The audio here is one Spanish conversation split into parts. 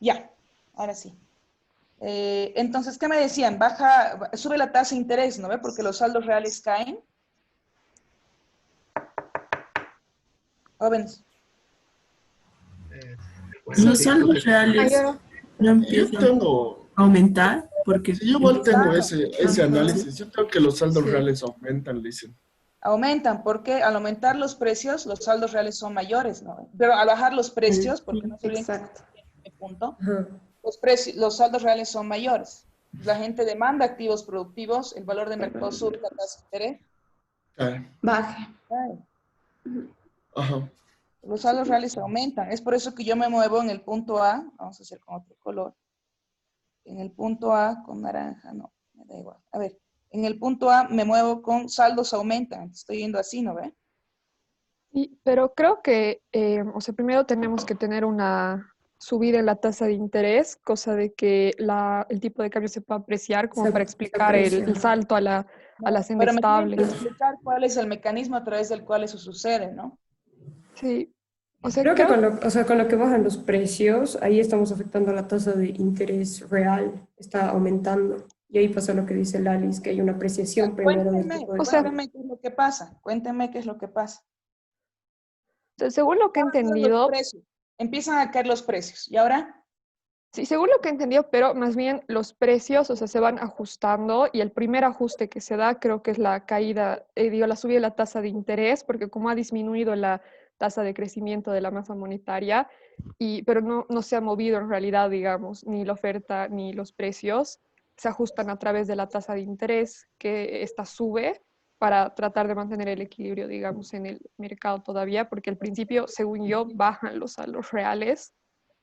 Ya, ahora sí. Entonces, ¿qué me decían? Sube la tasa de interés, ¿no ve? Porque los saldos reales caen. Jóvenes. Bueno, Los fíjate, saldos reales Yo, no yo empiezan tengo, a aumentar porque si yo igual empiezan tengo Claro, ese ajá, análisis, yo creo que los saldos sí, reales aumentan, dicen. aumentan porque al aumentar los precios, los saldos reales son mayores, ¿no? Pero al bajar los precios, porque no se olviden que exacto. este punto, Ajá. los saldos reales son mayores. La gente demanda activos productivos, el valor de mercado sube, la tasa de interés. Ah, Baje. Claro. ajá. Los Sí. saldos reales aumentan. Es por eso que yo me muevo en el punto A, vamos a hacer con otro color. En el punto A con naranja, no, me da igual. A ver, en el punto A me muevo con saldos aumentan. Estoy yendo así, ¿no ve? Sí, pero creo que, o sea, primero tenemos que tener una subida en la tasa de interés, cosa de que el tipo de cambio se pueda apreciar como para Se explicar aprecia. el salto a la No, senda pero me tienen que estable. explicar cuál es el mecanismo a través del cual eso sucede, ¿no? Sí, o sea, Creo que creo, o sea, con lo que bajan los precios, ahí estamos afectando la tasa de interés real, está aumentando. Y ahí pasa lo que dice Lalis, que hay una apreciación primero del Cuéntenme, tipo de o sea, cambio. cuéntenme qué es lo que pasa. Cuéntenme qué es lo que pasa. según lo que he Bajan los entendido, precios, empiezan a caer los precios. ¿Y ahora? sí, según lo que he entendido, pero más bien los precios, o sea, se van ajustando y el primer ajuste que se da creo que es la caída, digo, la subida de la tasa de interés, porque como ha disminuido la tasa de crecimiento de la masa monetaria, pero no se ha movido en realidad, digamos, ni la oferta ni los precios, se ajustan a través de la tasa de interés, que esta sube para tratar de mantener el equilibrio, digamos, en el mercado todavía, porque al principio, según yo, bajan los saldos reales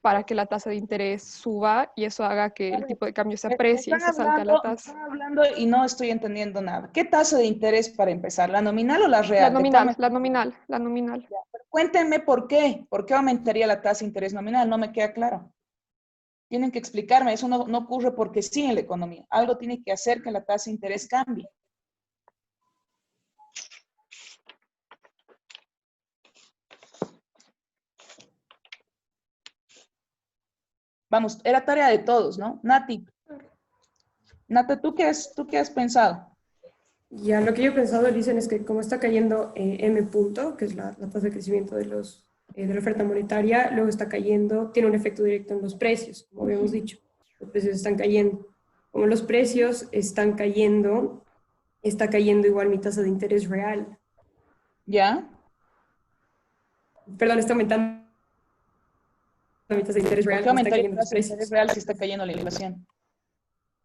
para que la tasa de interés suba y eso haga que A el ver, tipo de cambio se aprecie y se salte a la me tasa. están hablando y no estoy entendiendo nada. ¿Qué tasa de interés para empezar? ¿La nominal o la La real? ¿De cuál nominal, me... la nominal, la nominal. Cuéntenme por qué. ¿Por qué aumentaría la tasa de interés nominal? No me queda claro. Tienen que explicarme. Eso no ocurre porque sí en la economía. Algo tiene que hacer que la tasa de interés cambie. Vamos, era tarea de todos, ¿no? Nati, tú qué has pensado? Ya lo que yo he pensado, dicen, es que como está cayendo M punto, que es la tasa de crecimiento de la oferta monetaria, luego está cayendo, tiene un efecto directo en los precios, como habíamos dicho. Los precios están cayendo. Como los precios están cayendo, está cayendo igual mi tasa de interés real. ¿Ya? Perdón, está aumentando mi tasa de interés ¿Por real qué como están aumentaría cayendo la los tasa de interés precios. real si está cayendo la inflación?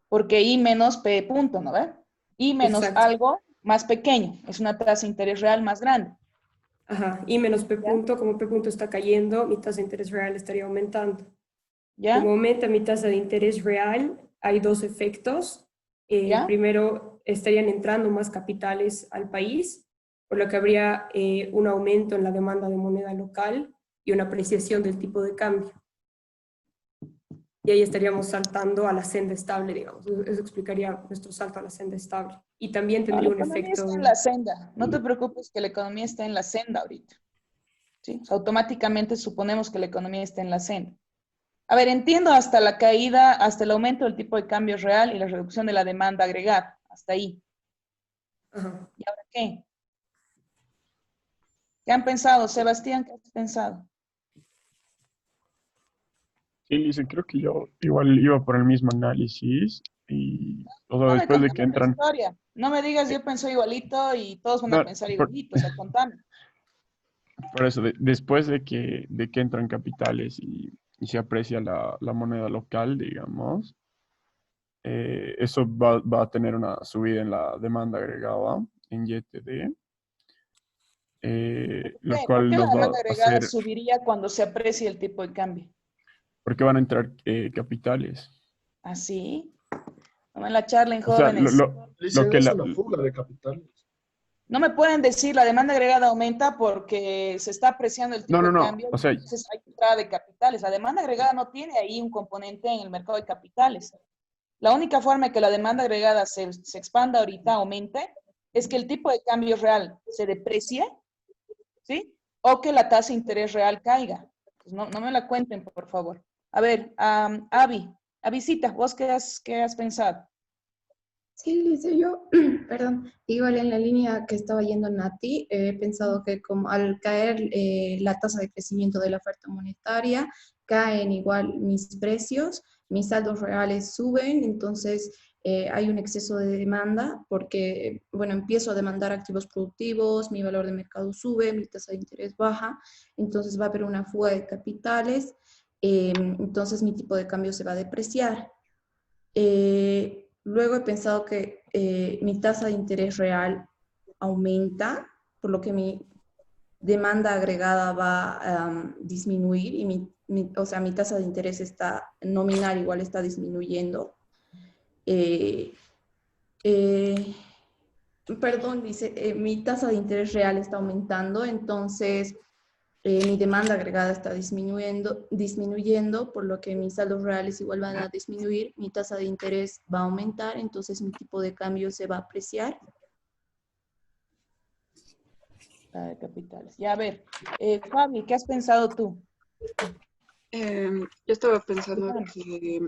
Porque I menos P punto, ¿no ve? I menos Exacto. algo más pequeño. Es una tasa de interés real más grande. Ajá. Y menos P ¿Ya? punto, como P punto está cayendo, mi tasa de interés real estaría aumentando. Como ¿Ya? aumenta mi tasa de interés real, hay dos efectos. ¿Ya? Primero, estarían entrando más capitales al país, por lo que habría un aumento en la demanda de moneda local y una apreciación del tipo de cambio. Y ahí estaríamos saltando a la senda estable, digamos. Eso explicaría nuestro salto a la senda estable. Y también No, la tendría un economía efecto está en de... la senda. No te preocupes que la economía está en la senda ahorita. ¿Sí? O sea, automáticamente suponemos que la economía está en la senda. A ver, entiendo hasta la caída, hasta el aumento del tipo de cambio real y la reducción de la demanda agregada. Hasta ahí. Ajá. ¿Y ahora qué? ¿Qué han pensado? Sebastián, ¿qué has pensado? Sí, Lisa, creo que yo igual iba por el mismo análisis y, o sea, No me después de que contame la entran, historia. No me digas eh, yo pienso igualito y todos van a no, pensar por, igualito. O sea, contame. por eso, después de que entran capitales y se aprecia la moneda local, digamos, eso va a tener una subida en la demanda agregada en YTD, lo Por cual qué la nos va demanda a agregada hacer, subiría cuando se aprecie el tipo de cambio? porque van a entrar capitales. ¿Así? No me la charlen, O sea, jóvenes. lo Dicen, que es la, una fuga de capitales. No me pueden decir la demanda agregada aumenta porque se está apreciando el no, tipo no, de no, cambio o y sea, entonces hay entrada de capitales. La demanda agregada no tiene ahí un componente en el mercado de capitales. La única forma de que la demanda agregada se expanda ahorita, aumente, es que el tipo de cambio real se deprecie, ¿sí? O que la tasa de interés real caiga. Pues no me la cuenten, por favor. A ver, Avisita, ¿vos qué has pensado? Sí, dice yo, perdón, igual en la línea que estaba yendo Nati, he pensado que como al caer la tasa de crecimiento de la oferta monetaria, caen igual mis precios, mis saldos reales suben, entonces hay un exceso de demanda porque, bueno, empiezo a demandar activos productivos, mi valor de mercado sube, mi tasa de interés baja, entonces va a haber una fuga de capitales, entonces mi tipo de cambio se va a depreciar. Luego he pensado que mi tasa de interés real aumenta, por lo que mi demanda agregada va a disminuir y o sea, mi tasa de interés está nominal, igual está disminuyendo. Eh, eh, Perdón, dice, mi tasa de interés real está aumentando, entonces mi demanda agregada está disminuyendo, por lo que mis saldos reales igual van a disminuir, mi tasa de interés va a aumentar, entonces mi tipo de cambio se va a apreciar. De capitales. Ya, a ver, Fabi, ¿qué has pensado tú? Yo estaba pensando que,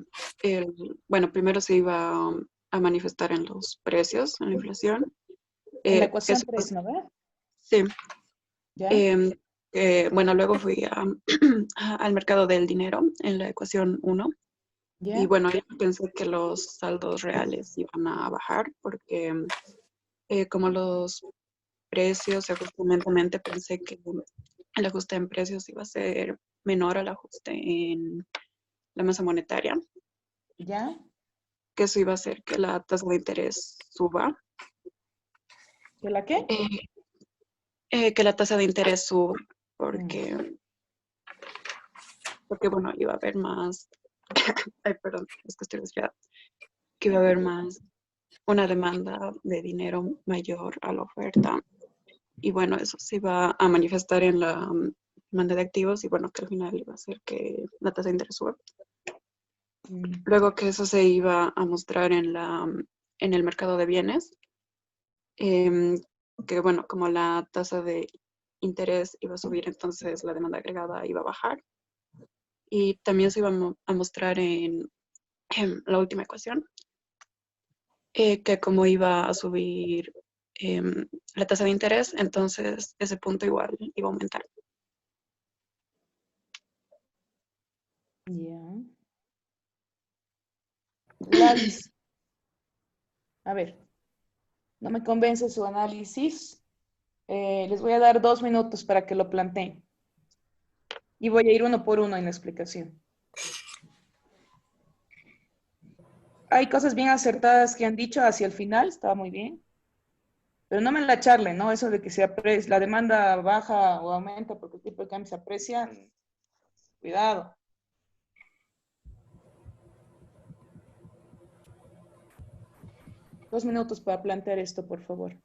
bueno, primero se iba a manifestar en los precios, en la inflación. En la ecuación Eso, 3, ¿no ve? sí. ¿Ya? Bueno, luego fui al mercado del dinero en la ecuación 1. ¿Ya? Y bueno, yo pensé que los saldos reales iban a bajar porque como los precios se ajustan lentamente, pensé que el ajuste en precios iba a ser menor al ajuste en la masa monetaria, ¿Ya? que eso iba a hacer que la tasa de interés suba, ¿Que la qué? que la tasa de interés suba, Mm. porque bueno, iba a haber más, ay, perdón, es que estoy resfriada, que iba a haber más una demanda de dinero mayor a la oferta. Y bueno, eso se iba a manifestar en la demanda de activos y bueno, que al final iba a hacer que la tasa de interés suba. Mm. Luego que eso se iba a mostrar en el mercado de bienes, em, que bueno, como la tasa de interés iba a subir, entonces la demanda agregada iba a bajar. Y también se iba a mostrar en la última ecuación, que como iba a subir la tasa de interés, entonces ese punto igual iba a aumentar. Ya. Gladys, a ver, no me convence su análisis. Les voy a dar 2 minutos para que lo planteen. Y voy a ir uno por uno en la explicación. Hay cosas bien acertadas que han dicho hacia el final, estaba muy bien. Pero no me la charlen, ¿no? Eso de que la demanda baja o aumenta porque el tipo de cambio se aprecia, cuidado. Dos minutos para plantear esto, por favor.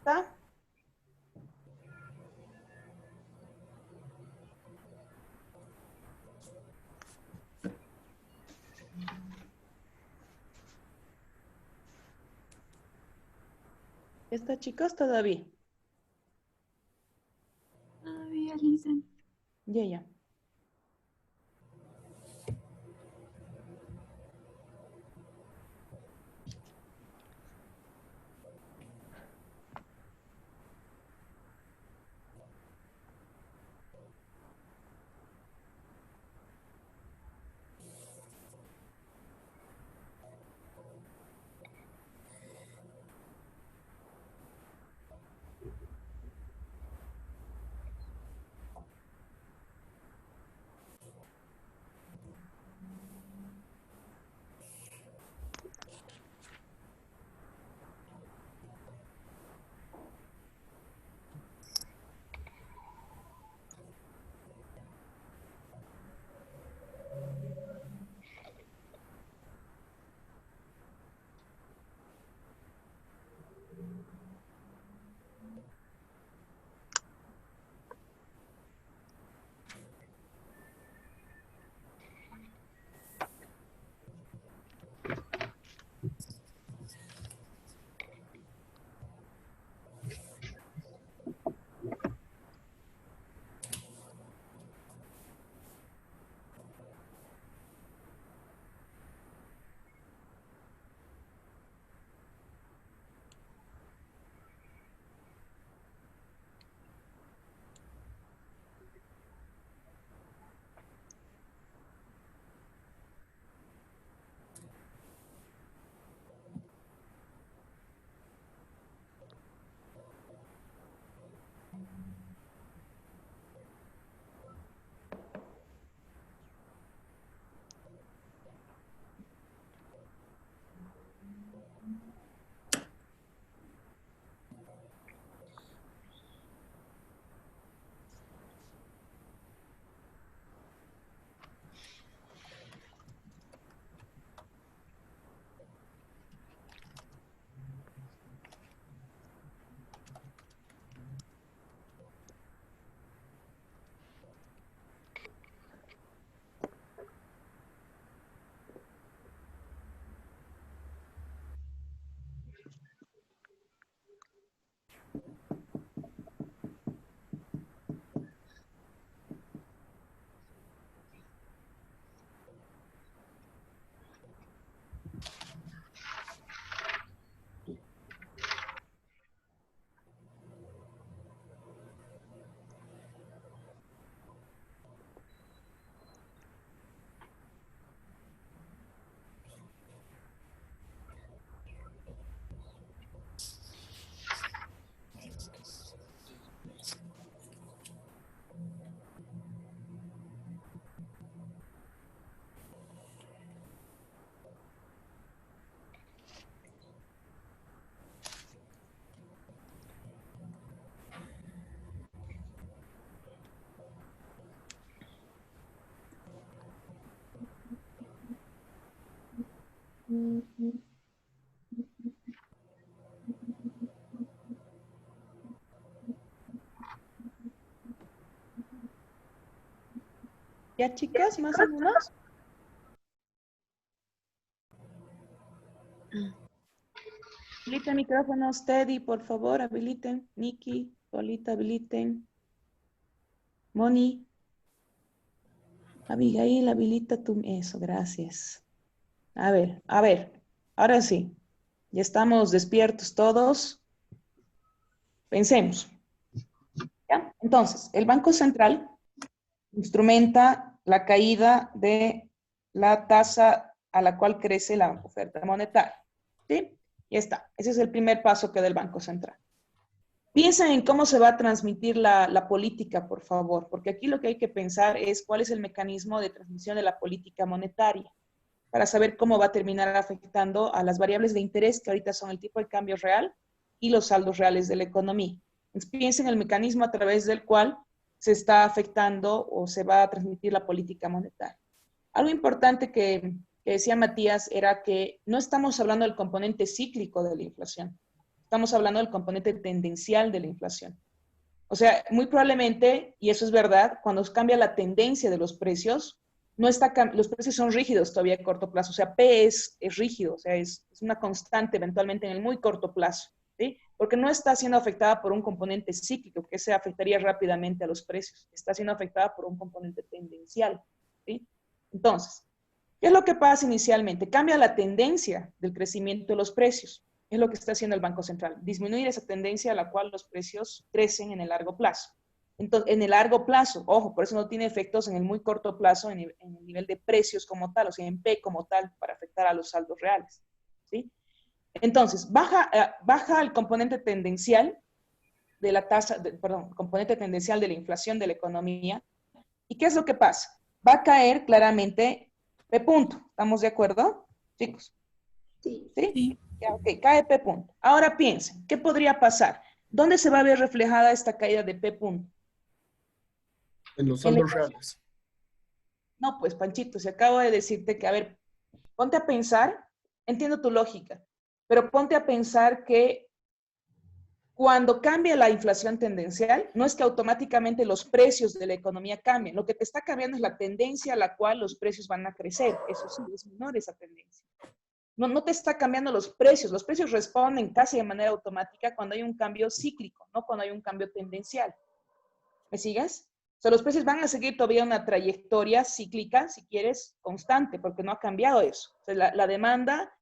está? ¿Está, chicos, todavía? Todavía, Lisen. Ya, ya. ¿Ya, chicos, más o menos? Habiliten micrófonos, Teddy, por favor, habiliten. Nikki, Polita, habiliten. Moni, Abigail, habilita tu... Eso, gracias. A ver, ahora sí. Ya estamos despiertos todos. Pensemos. ¿Ya? Entonces, el Banco Central instrumenta la caída de la tasa a la cual crece la oferta monetaria. ¿Sí? Ya está. Ese es el primer paso que da el Banco Central. Piensen en cómo se va a transmitir la política, por favor, porque aquí lo que hay que pensar es cuál es el mecanismo de transmisión de la política monetaria para saber cómo va a terminar afectando a las variables de interés que ahorita son el tipo de cambio real y los saldos reales de la economía. Entonces, piensen en el mecanismo a través del cual se está afectando o se va a transmitir la política monetaria. Algo importante que decía Matías era que no estamos hablando del componente cíclico de la inflación. Estamos hablando del componente tendencial de la inflación. O sea, muy probablemente, y eso es verdad, cuando cambia la tendencia de los precios, los precios son rígidos todavía a corto plazo. O sea, P es rígido, o sea, es una constante eventualmente en el muy corto plazo, ¿sí? Porque no está siendo afectada por un componente cíclico que se afectaría rápidamente a los precios. Está siendo afectada por un componente tendencial, ¿sí? Entonces, ¿qué es lo que pasa inicialmente? Cambia la tendencia del crecimiento de los precios. Es lo que está haciendo el Banco Central. Disminuir esa tendencia a la cual los precios crecen en el largo plazo. Entonces, en el largo plazo, ojo, por eso no tiene efectos en el muy corto plazo en el nivel de precios como tal, o sea, en P como tal, para afectar a los saldos reales, ¿sí? Entonces, baja el componente tendencial de la componente tendencial de la inflación de la economía. ¿Y qué es lo que pasa? Va a caer claramente P punto. ¿Estamos de acuerdo, chicos? Sí. ¿Sí? Ya, ok, cae P punto. Ahora piensen, ¿qué podría pasar? ¿Dónde se va a ver reflejada esta caída de P punto? En los En la saldos reales. No, pues Panchito, si acabo de decirte que, a ver, ponte a pensar, entiendo tu lógica, pero ponte a pensar que cuando cambia la inflación tendencial, no es que automáticamente los precios de la economía cambien. Lo que te está cambiando es la tendencia a la cual los precios van a crecer. Eso sí, es menor esa tendencia. No te está cambiando los precios. Los precios responden casi de manera automática cuando hay un cambio cíclico, no cuando hay un cambio tendencial. ¿Me sigues? O sea, los precios van a seguir todavía una trayectoria cíclica, si quieres, constante, porque no ha cambiado eso. O sea, la demanda,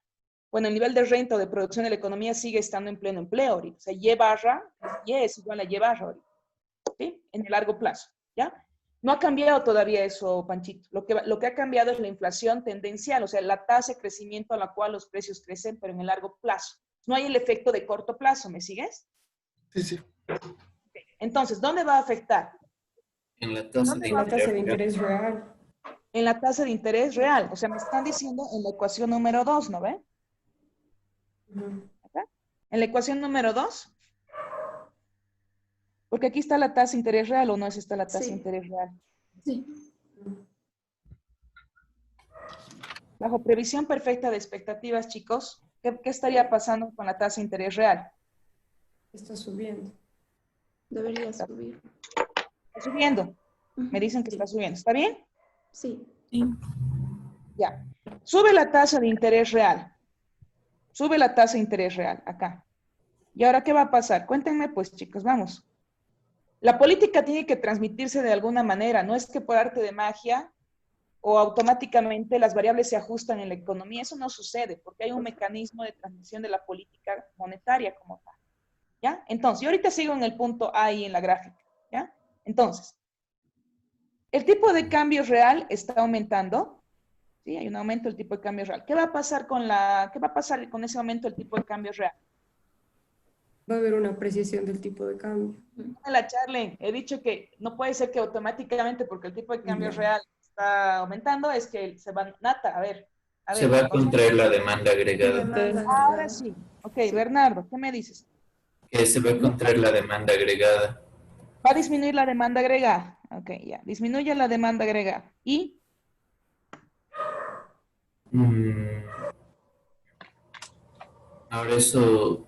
bueno, el nivel de renta o de producción de la economía sigue estando en pleno empleo ahorita. O sea, Y es igual a Y barra ahorita, ¿sí? En el largo plazo, ¿ya? No ha cambiado todavía eso, Panchito. Lo que ha cambiado es la inflación tendencial, o sea, la tasa de crecimiento a la cual los precios crecen, pero en el largo plazo. No hay el efecto de corto plazo, ¿me sigues? Sí, sí. Entonces, ¿dónde va a afectar? En la tasa de En la tasa de interés. interés real. En la tasa de interés real. O sea, me están diciendo en la ecuación número 2, ¿no ve? Ujú. ¿Acá? En la ecuación número 2. Porque aquí está la tasa de interés real, ¿o no es esta la tasa de Sí. interés real? Sí. Bajo previsión perfecta de expectativas, chicos, ¿qué estaría pasando con la tasa de interés real? Está subiendo. Debería subir. Está subiendo. Me Ujú. dicen que está subiendo. ¿Está bien? Sí. Ya. Sube la tasa de interés real. Sube la tasa de interés real, acá. ¿Y ahora qué va a pasar? Cuéntenme, pues, chicos, vamos. La política tiene que transmitirse de alguna manera. No es que por arte de magia o automáticamente las variables se ajustan en la economía. Eso no sucede porque hay un mecanismo de transmisión de la política monetaria como tal. ¿Ya? Entonces, yo ahorita sigo en el punto A y en la gráfica. ¿Ya? Entonces, el tipo de cambio real está aumentando. ¿Sí? Hay un aumento del tipo de cambio real. ¿Qué va a pasar con ese aumento del tipo de cambio real? Va a haber una apreciación del tipo de cambio. La Charlen, he dicho que no puede ser que automáticamente, porque el tipo de cambio Ya. real está aumentando, es que se va nata. A Se ver, va a concentra. contraer la demanda agregada. Demanda Ahora agregada. sí. Ok, Sí. Bernardo, ¿qué me dices? Que se va a contraer la demanda agregada. Va a disminuir la demanda agregada. Ok, ya. Disminuye la demanda agregada. ¿Y? Mm, Ahora eso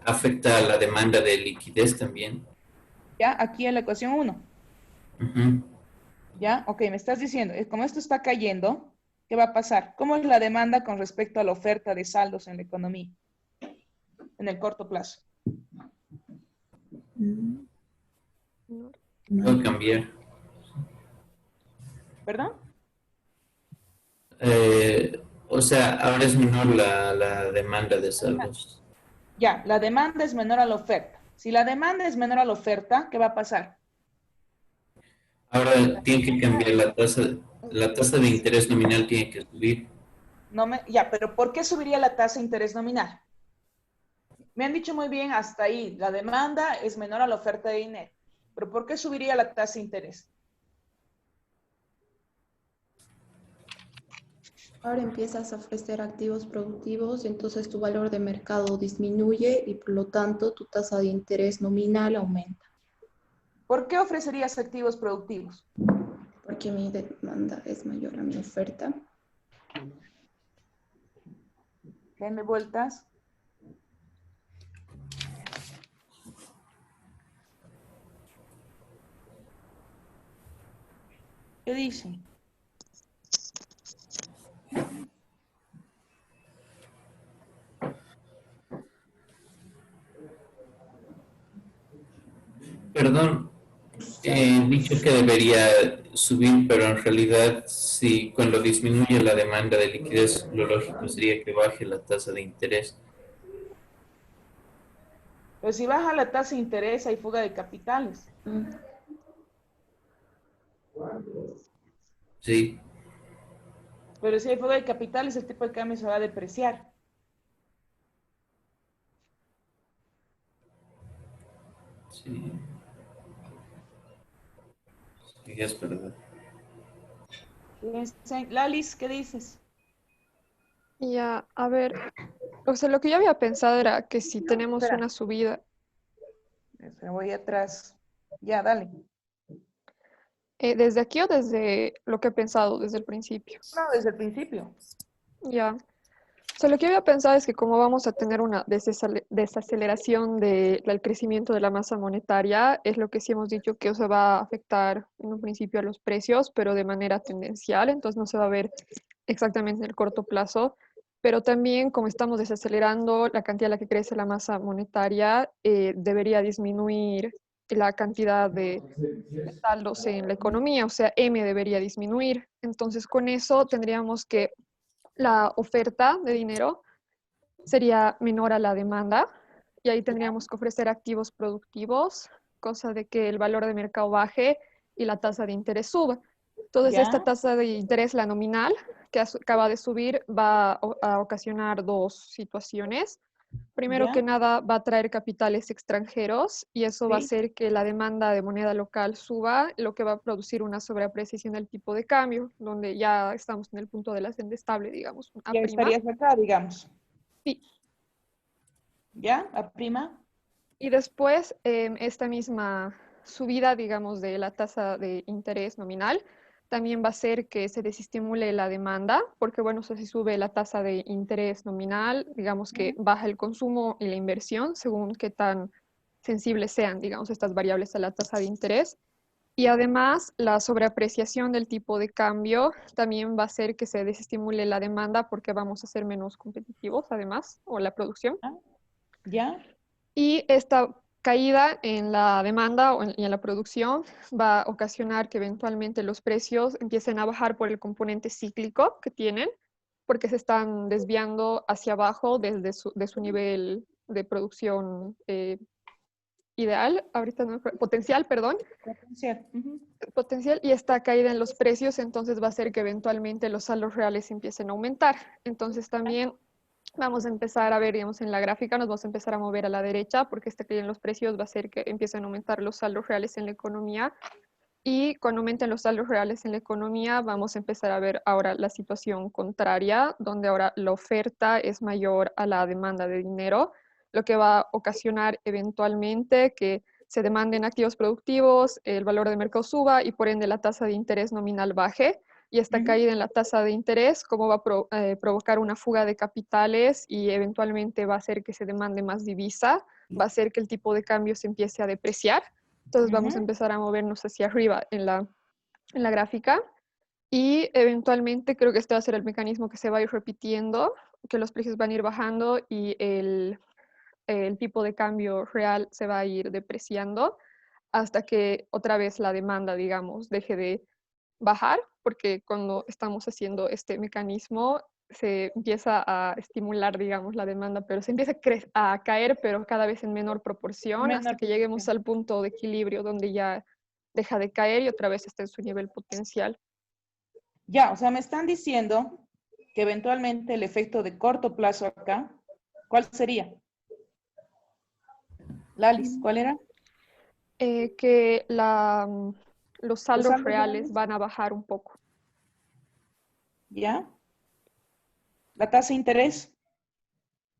afecta a la demanda de liquidez también. Ya, aquí en la ecuación 1. Ujú. ¿Ya? Ok, me estás diciendo, como esto está cayendo, ¿qué va a pasar? ¿Cómo es la demanda con respecto a la oferta de saldos en la economía en el corto plazo? Va a cambiar. ¿Perdón? O sea, ahora es menor la demanda de saldos. Ya, la demanda es menor a la oferta. Si la demanda es menor a la oferta, ¿qué va a pasar? Ahora tiene que cambiar la tasa de interés nominal tiene que subir. Ya, pero ¿por qué subiría la tasa de interés nominal? Me han dicho muy bien hasta ahí, la demanda es menor a la oferta de dinero. Pero ¿por qué subiría la tasa de interés? Ahora empiezas a ofrecer activos productivos, entonces tu valor de mercado disminuye y por lo tanto tu tasa de interés nominal aumenta. ¿Por qué ofrecerías activos productivos? Porque mi demanda es mayor a mi oferta. Denme vueltas. ¿Qué dice? Perdón, he dicho que debería subir, pero en realidad, si cuando disminuye la demanda de liquidez, lo lógico sería que baje la tasa de interés. Pues si baja la tasa de interés, hay fuga de capitales. Mm. Sí, Pero si hay fuga de capitales, el tipo de cambio se va a depreciar. sí, sí, es verdad. Lalis, ¿qué dices? Ya, a ver, o sea, lo que yo había pensado era que si tenemos Espera, una subida, me voy atrás. Ya, dale. ¿desde aquí o desde lo que he pensado desde el principio? No, desde el principio. Ya. O sea, lo que yo había pensado es que como vamos a tener una desaceleración del crecimiento de la masa monetaria, es lo que sí hemos dicho que eso va a afectar en un principio a los precios, pero de manera tendencial, entonces no se va a ver exactamente en el corto plazo, pero también como estamos desacelerando la cantidad a la que crece la masa monetaria, debería disminuir la cantidad de saldos en la economía, o sea, M debería disminuir. Entonces, con eso tendríamos que la oferta de dinero sería menor a la demanda y ahí tendríamos que ofrecer activos productivos, cosa de que el valor de mercado baje y la tasa de interés suba. Entonces, esta ¿Ya? tasa de interés, la nominal, que acaba de subir, va a ocasionar dos situaciones. Primero que ¿Ya? nada, va a traer capitales extranjeros y eso va a Sí. hacer que la demanda de moneda local suba, lo que va a producir una sobreapreciación del tipo de cambio, donde ya estamos en el punto de la senda estable, digamos, A'. Ya estarías acá, digamos. Sí. ¿Ya? ¿A prima? Y después, esta misma subida, digamos, de la tasa de interés nominal, también va a hacer que se desestimule la demanda, porque, bueno, si sube la tasa de interés nominal, digamos que baja el consumo y la inversión, según qué tan sensibles sean, digamos, estas variables a la tasa de interés. Y además, la sobreapreciación del tipo de cambio también va a hacer que se desestimule la demanda porque vamos a ser menos competitivos, además, o la producción. ¿Ya? ¿Ya? Y esta caída en la demanda y en la producción va a ocasionar que eventualmente los precios empiecen a bajar por el componente cíclico que tienen, porque se están desviando hacia abajo desde de su nivel de producción ideal, ahorita no, potencial, perdón, Potencial. Ujú. potencial, y esta caída en los precios entonces va a hacer que eventualmente los saldos reales empiecen a aumentar. Entonces también vamos a empezar a ver, digamos, en la gráfica nos vamos a empezar a mover a la derecha porque esta caída en los precios va a hacer que empiecen a aumentar los saldos reales en la economía y cuando aumenten los saldos reales en la economía vamos a empezar a ver ahora la situación contraria, donde ahora la oferta es mayor a la demanda de dinero, lo que va a ocasionar eventualmente que se demanden activos productivos, el valor de mercado suba y por ende la tasa de interés nominal baje. Y esta Ujú. caída en la tasa de interés, como va a provocar una fuga de capitales y eventualmente va a hacer que se demande más divisa, va a hacer que el tipo de cambio se empiece a depreciar. Entonces vamos a Ujú. empezar a movernos hacia arriba en la gráfica y eventualmente creo que este va a ser el mecanismo que se va a ir repitiendo, que los precios van a ir bajando y el tipo de cambio real se va a ir depreciando hasta que otra vez la demanda, digamos, deje de bajar, porque cuando estamos haciendo este mecanismo se empieza a estimular, digamos, la demanda, pero se empieza a caer, pero cada vez en menor proporción, hasta Menor que lleguemos proporción. al punto de equilibrio donde ya deja de caer y otra vez está en su nivel potencial. Ya, o sea, me están diciendo que eventualmente el efecto de corto plazo acá, ¿cuál sería? Lalis, ¿cuál era? Que los Los saldos saldos reales reales. van a bajar un poco. ¿Ya? La tasa de interés.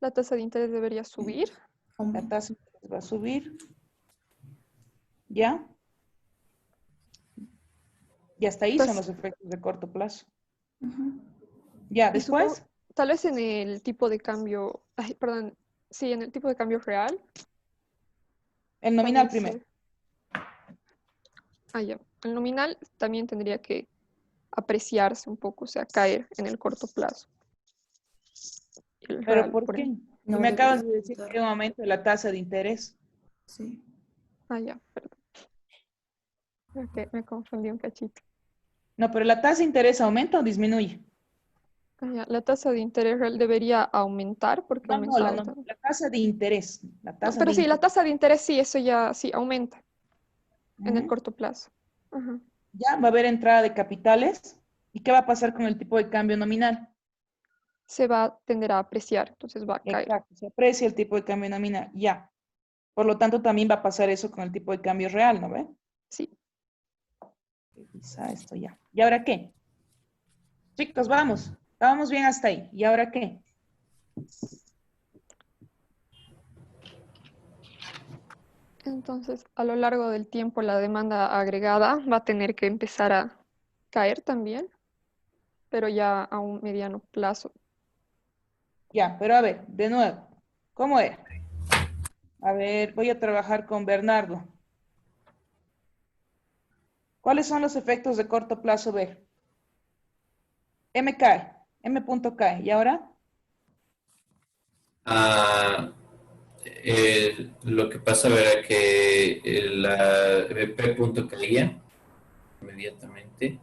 La tasa de interés debería subir. La tasa de interés va a subir. ¿Ya? Y hasta ahí son Entonces, los efectos de corto plazo. Ujú. Ya, y supongo, después, tal vez en el tipo de cambio, ay, perdón, sí, en el tipo de cambio real el nominal también primero. se... Ah, ya. El nominal también tendría que apreciarse un poco, o sea, caer en el corto plazo. El ¿Pero real, por por qué? ejemplo. No, Me acabas debería de decir aumentar. que hay un aumento de la tasa de interés. Sí. Ah, ya, perdón. Ok, me confundí un cachito. No, pero la tasa de interés aumenta o disminuye. Ah, ya, la tasa de interés real debería aumentar porque ha No, aumentado también. la tasa de interés. La No, tasa pero de sí, la interés. tasa de interés sí, eso ya sí aumenta en el Ujú. corto plazo. Ajá. Ya va a haber entrada de capitales. ¿Y qué va a pasar con el tipo de cambio nominal? Se va a tender a apreciar, entonces va a caer. Exacto, se aprecia el tipo de cambio nominal. Ya. Por lo tanto, también va a pasar eso con el tipo de cambio real, ¿no ve? Sí. Quizá esto ya. ¿Y ahora qué? Chicos, vamos. Vamos bien hasta ahí. ¿Y ahora qué? Entonces, a lo largo del tiempo, la demanda agregada va a tener que empezar a caer también, pero ya a un mediano plazo. Ya, pero a ver, de nuevo. ¿Cómo era? A ver, voy a trabajar con Bernardo. ¿Cuáles son los efectos de corto plazo B? M cae, M punto cae. ¿Y ahora? Ah, lo que pasa era que la BP punto caía inmediatamente.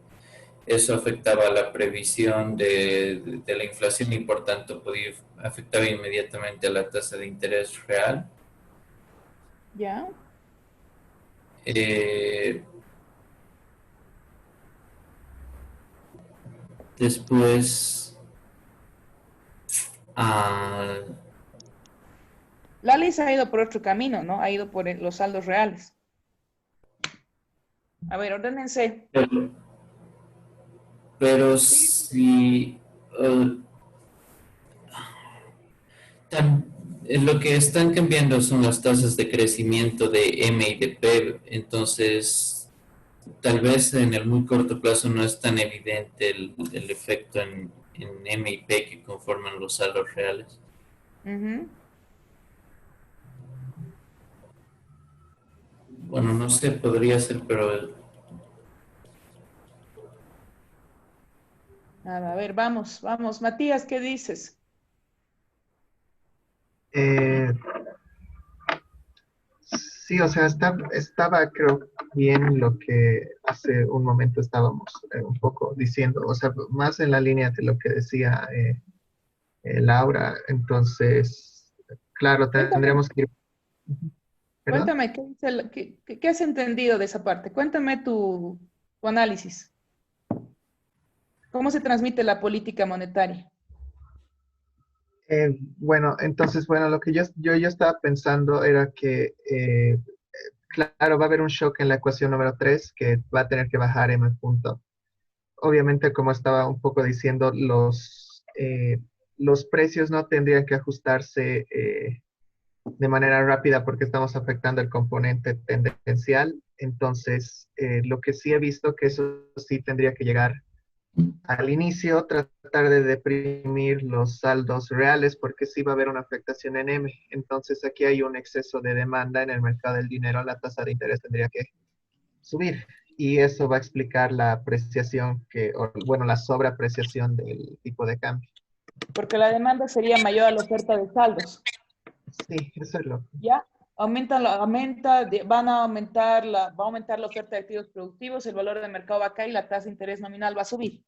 Eso afectaba la previsión de la inflación y por tanto podía afectaba inmediatamente a la tasa de interés real. Ya. Eh, después, ah, Lali se ha ido por otro camino, ¿no? Ha ido por los saldos reales. A ver, ordénense. pero, pero Sí. si lo que están cambiando son las tasas de crecimiento de M y de P, entonces tal vez en el muy corto plazo no es tan evidente el efecto en M y P que conforman los saldos reales. Ujú. Bueno, no sé, podría ser, pero Nada, a ver, vamos, vamos. Matías, ¿qué dices? Eh, sí, o sea, estaba creo bien lo que hace un momento estábamos un poco diciendo, o sea, más en la línea de lo que decía Laura. Entonces, claro, Cuéntame, tendremos que ir, ¿perdón? cuéntame, ¿qué has entendido de esa parte? Cuéntame tu análisis. ¿Cómo se transmite la política monetaria? Bueno, entonces, bueno, lo que yo estaba pensando era que, claro, va a haber un shock en la ecuación número 3 que va a tener que bajar M punto. Obviamente, como estaba un poco diciendo, los precios no tendrían que ajustarse de manera rápida porque estamos afectando el componente tendencial. Entonces, lo que sí he visto que eso sí tendría que llegar al inicio, tratar de deprimir los saldos reales porque sí va a haber una afectación en M. Entonces, aquí hay un exceso de demanda en el mercado del dinero, la tasa de interés tendría que subir. Y eso va a explicar la apreciación bueno, la sobreapreciación del tipo de cambio. Porque la demanda sería mayor a la oferta de saldos. Sí, eso es lo. ¿Ya? Va a aumentar la oferta de activos productivos, el valor de mercado va a caer y la tasa de interés nominal va a subir.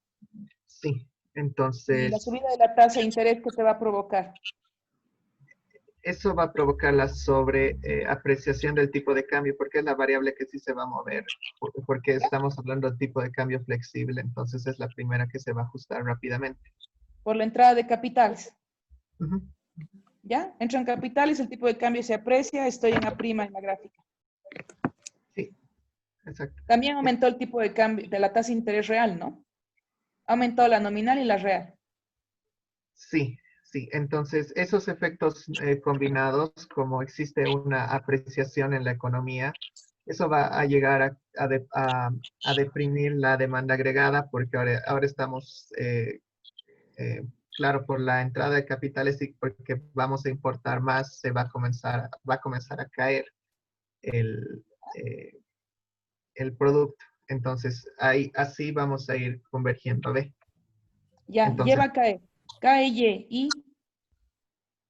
Sí, Y la entonces subida de la tasa de interés, ¿qué te va a provocar? eso va a provocar la sobreapreciación del tipo de cambio porque es la variable que sí se va a mover, porque ¿Ya? estamos hablando de tipo de cambio flexible, entonces es la primera que se va a ajustar rápidamente. Por la entrada de capitales. Ujú. ¿Ya? Entran capitales, el tipo de cambio se aprecia, estoy en A' en la gráfica. Sí, exacto. También aumentó el tipo de cambio de la tasa de interés real, ¿no? Aumentó la nominal y la real. Sí, sí. Entonces, esos efectos combinados, como existe una apreciación en la economía, eso va a llegar a deprimir la demanda agregada porque ahora estamos, claro, por la entrada de capitales y porque vamos a importar más, va a comenzar a caer el, eh, el producto. Entonces, ahí, así vamos a ir convergiendo a B. Ya, Y Entonces, va a caer. Cae Y.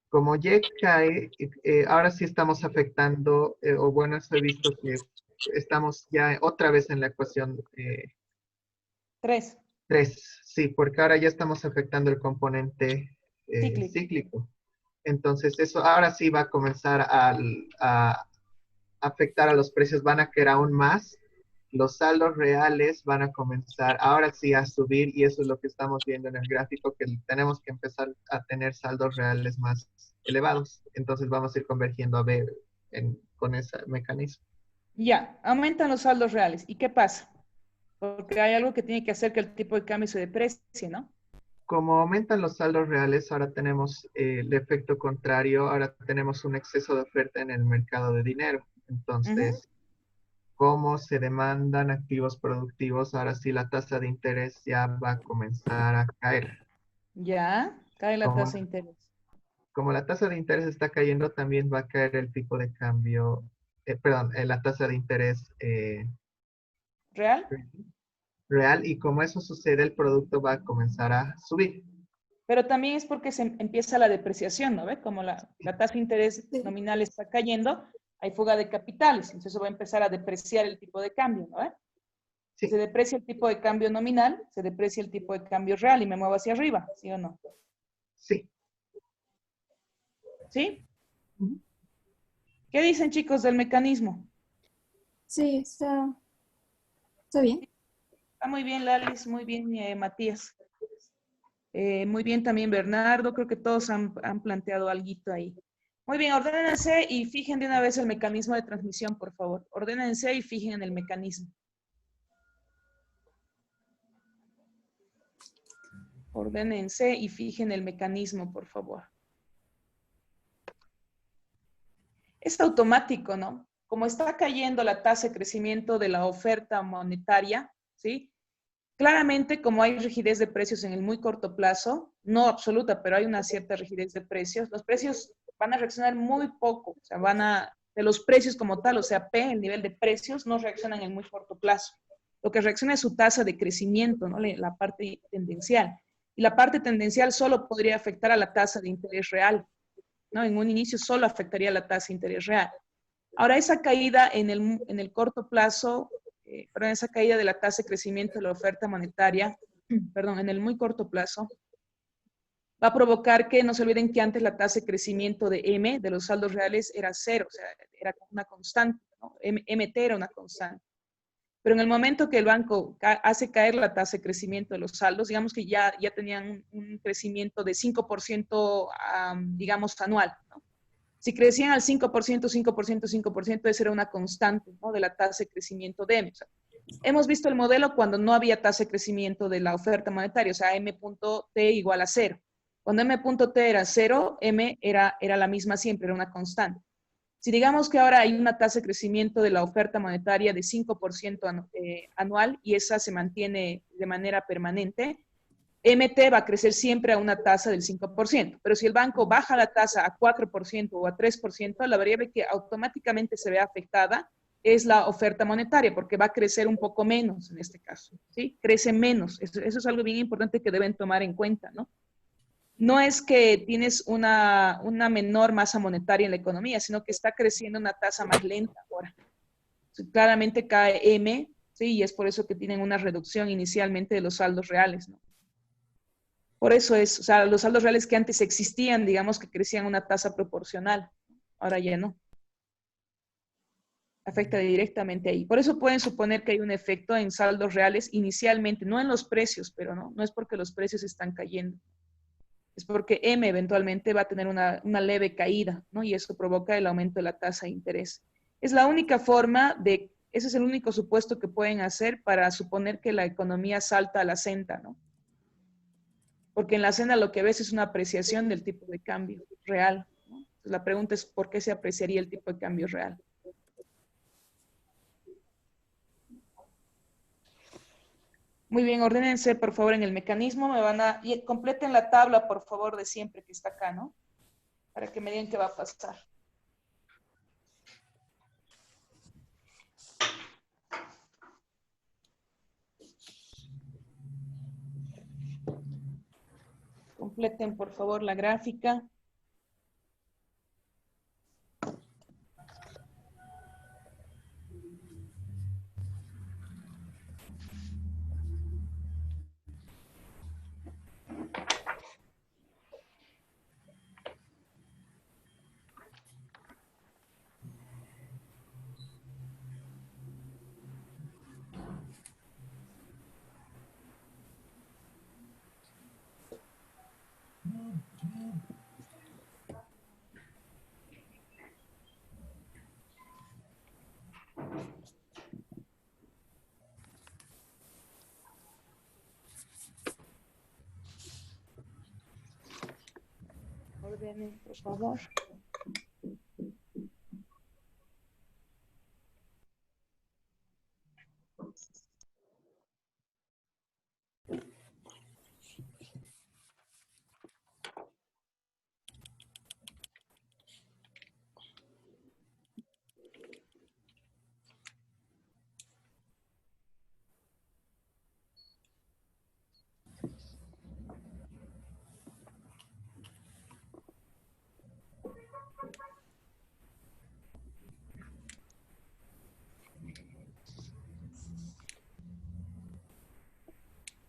como Y cae, ahora sí estamos afectando, o bueno, eso he visto que estamos ya otra vez en la ecuación 3. 3, sí, porque ahora ya estamos afectando el componente Cíclico. cíclico. Entonces, eso ahora sí va a comenzar a afectar a los precios, van a caer aún más. Los saldos reales van a comenzar ahora sí a subir y eso es lo que estamos viendo en el gráfico, que tenemos que empezar a tener saldos reales más elevados. Entonces vamos a ir convergiendo a B con ese mecanismo. Ya, aumentan los saldos reales. ¿Y qué pasa? Porque hay algo que tiene que hacer que el tipo de cambio se deprecie, ¿no? Como aumentan los saldos reales, ahora tenemos el efecto contrario, ahora tenemos un exceso de oferta en el mercado de dinero. Entonces, como se demandan activos productivos, ahora sí la tasa de interés ya va a comenzar a caer. Ya, cae la Como, tasa de interés. como la tasa de interés está cayendo, también va a caer el tipo de cambio, perdón, la tasa de interés ¿Real? real, y como eso sucede, el producto va a comenzar a subir. Pero también es porque se empieza la depreciación, ¿no ve? Como la tasa de interés nominal está cayendo, hay fuga de capitales, entonces eso va a empezar a depreciar el tipo de cambio, ¿no ve? Si Sí. se deprecia el tipo de cambio nominal, se deprecia el tipo de cambio real y me muevo hacia arriba, ¿sí o no? Sí. ¿Sí? ¿Qué dicen, chicos, del mecanismo? Sí, está bien. Está muy bien, Lalis, muy bien, Matías. Muy bien también, Bernardo. Creo que todos han planteado algo ahí. Muy bien, ordénense y fijen de una vez el mecanismo de transmisión, por favor. Ordénense y fijen en el mecanismo. Ordénense y fijen el mecanismo, por favor. Es automático, ¿no? Como está cayendo la tasa de crecimiento de la oferta monetaria, ¿sí? Claramente, como hay rigidez de precios en el muy corto plazo, no absoluta, pero hay una cierta rigidez de precios, los precios van a reaccionar muy poco, o sea, de los precios como tal, o sea, P, el nivel de precios, no reaccionan en muy corto plazo. Lo que reacciona es su tasa de crecimiento, ¿no? La parte tendencial. Y la parte tendencial solo podría afectar a la tasa de interés real, ¿no? En un inicio solo afectaría a la tasa de interés real. Ahora, esa caída en el corto plazo, perdón, esa caída de la tasa de crecimiento de la oferta monetaria, perdón, en el muy corto plazo, va a provocar que no se olviden que antes la tasa de crecimiento de M, de los saldos reales, era cero, o sea, era una constante, ¿no? MT era una constante. Pero en el momento que el banco hace caer la tasa de crecimiento de los saldos, digamos que ya tenían un crecimiento de 5%, digamos, anual, ¿no? Si crecían al 5%, 5%, 5%, esa era una constante, ¿no? De la tasa de crecimiento de M. O sea, hemos visto el modelo cuando no había tasa de crecimiento de la oferta monetaria, o sea, M.T igual a 0. Cuando M.T era 0, M era la misma siempre, era una constante. Si digamos que ahora hay una tasa de crecimiento de la oferta monetaria de 5% anual y esa se mantiene de manera permanente, MT va a crecer siempre a una tasa del 5%, pero si el banco baja la tasa a 4% o a 3%, la variable que automáticamente se ve afectada es la oferta monetaria, porque va a crecer un poco menos en este caso, ¿sí? Crece menos. Eso es algo bien importante que deben tomar en cuenta, ¿no? No es que tienes una menor masa monetaria en la economía, sino que está creciendo una tasa más lenta ahora. Claramente cae M, ¿sí? Y es por eso que tienen una reducción inicialmente de los saldos reales, ¿no? Por eso es, o sea, los saldos reales que antes existían, digamos que crecían a una tasa proporcional, ahora ya no. Afecta directamente ahí. Por eso pueden suponer que hay un efecto en saldos reales inicialmente, no en los precios, pero no es porque los precios están cayendo. Es porque M eventualmente va a tener una leve caída, ¿no? Y eso provoca el aumento de la tasa de interés. Es la única forma ese es el único supuesto que pueden hacer para suponer que la economía salta a la senda, ¿no? Porque en la senda lo que ves es una apreciación del tipo de cambio real, ¿no? Entonces la pregunta es, ¿por qué se apreciaría el tipo de cambio real? Muy bien, ordénense por favor en el mecanismo, y completen la tabla por favor de siempre que está acá, ¿no? Para que me digan qué va a pasar. completen por favor la gráfica. Ordenen, por favor.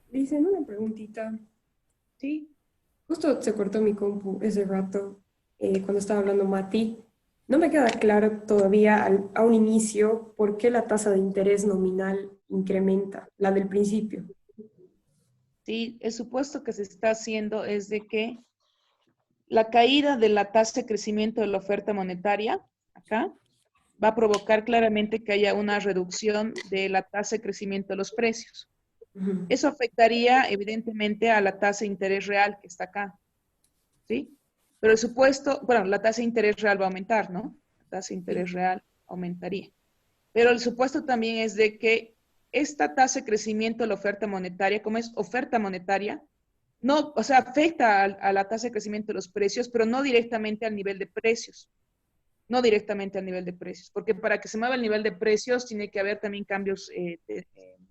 Dicen una preguntita. Sí. Justo se cortó mi compu ese rato cuando estaba hablando Mati. No me queda claro todavía a un inicio por qué la tasa de interés nominal incrementa, la del principio. Sí, el supuesto que se está haciendo es de que la caída de la tasa de crecimiento de la oferta monetaria, acá, va a provocar claramente que haya una reducción de la tasa de crecimiento de los precios. Eso afectaría evidentemente a la tasa de interés real que está acá, ¿sí? Pero el supuesto, bueno, la tasa de interés real va a aumentar, ¿no? La tasa de interés real aumentaría. Pero el supuesto también es de que esta tasa de crecimiento de la oferta monetaria, como es oferta monetaria, no, o sea, afecta a la tasa de crecimiento de los precios, pero no directamente al nivel de precios. No directamente al nivel de precios, porque para que se mueva el nivel de precios tiene que haber también cambios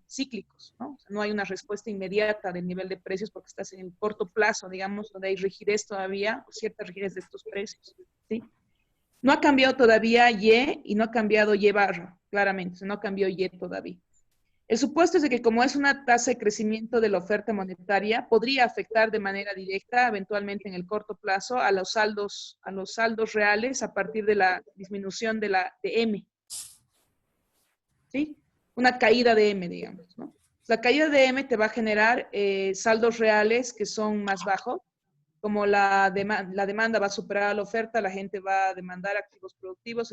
cíclicos, ¿no? O sea, no hay una respuesta inmediata del nivel de precios porque estás en el corto plazo, digamos, donde hay rigidez todavía, o cierta rigidez de estos precios, ¿sí? No ha cambiado todavía Y no ha cambiado Y barra, claramente, o sea, no cambió Y todavía. El supuesto es de que como es una tasa de crecimiento de la oferta monetaria, podría afectar de manera directa, eventualmente en el corto plazo, a los saldos reales a partir de la disminución de M. ¿Sí? Una caída de M, digamos, ¿no? La caída de M te va a generar saldos reales que son más bajos, como la demanda va a superar a la oferta, la gente va a demandar activos productivos,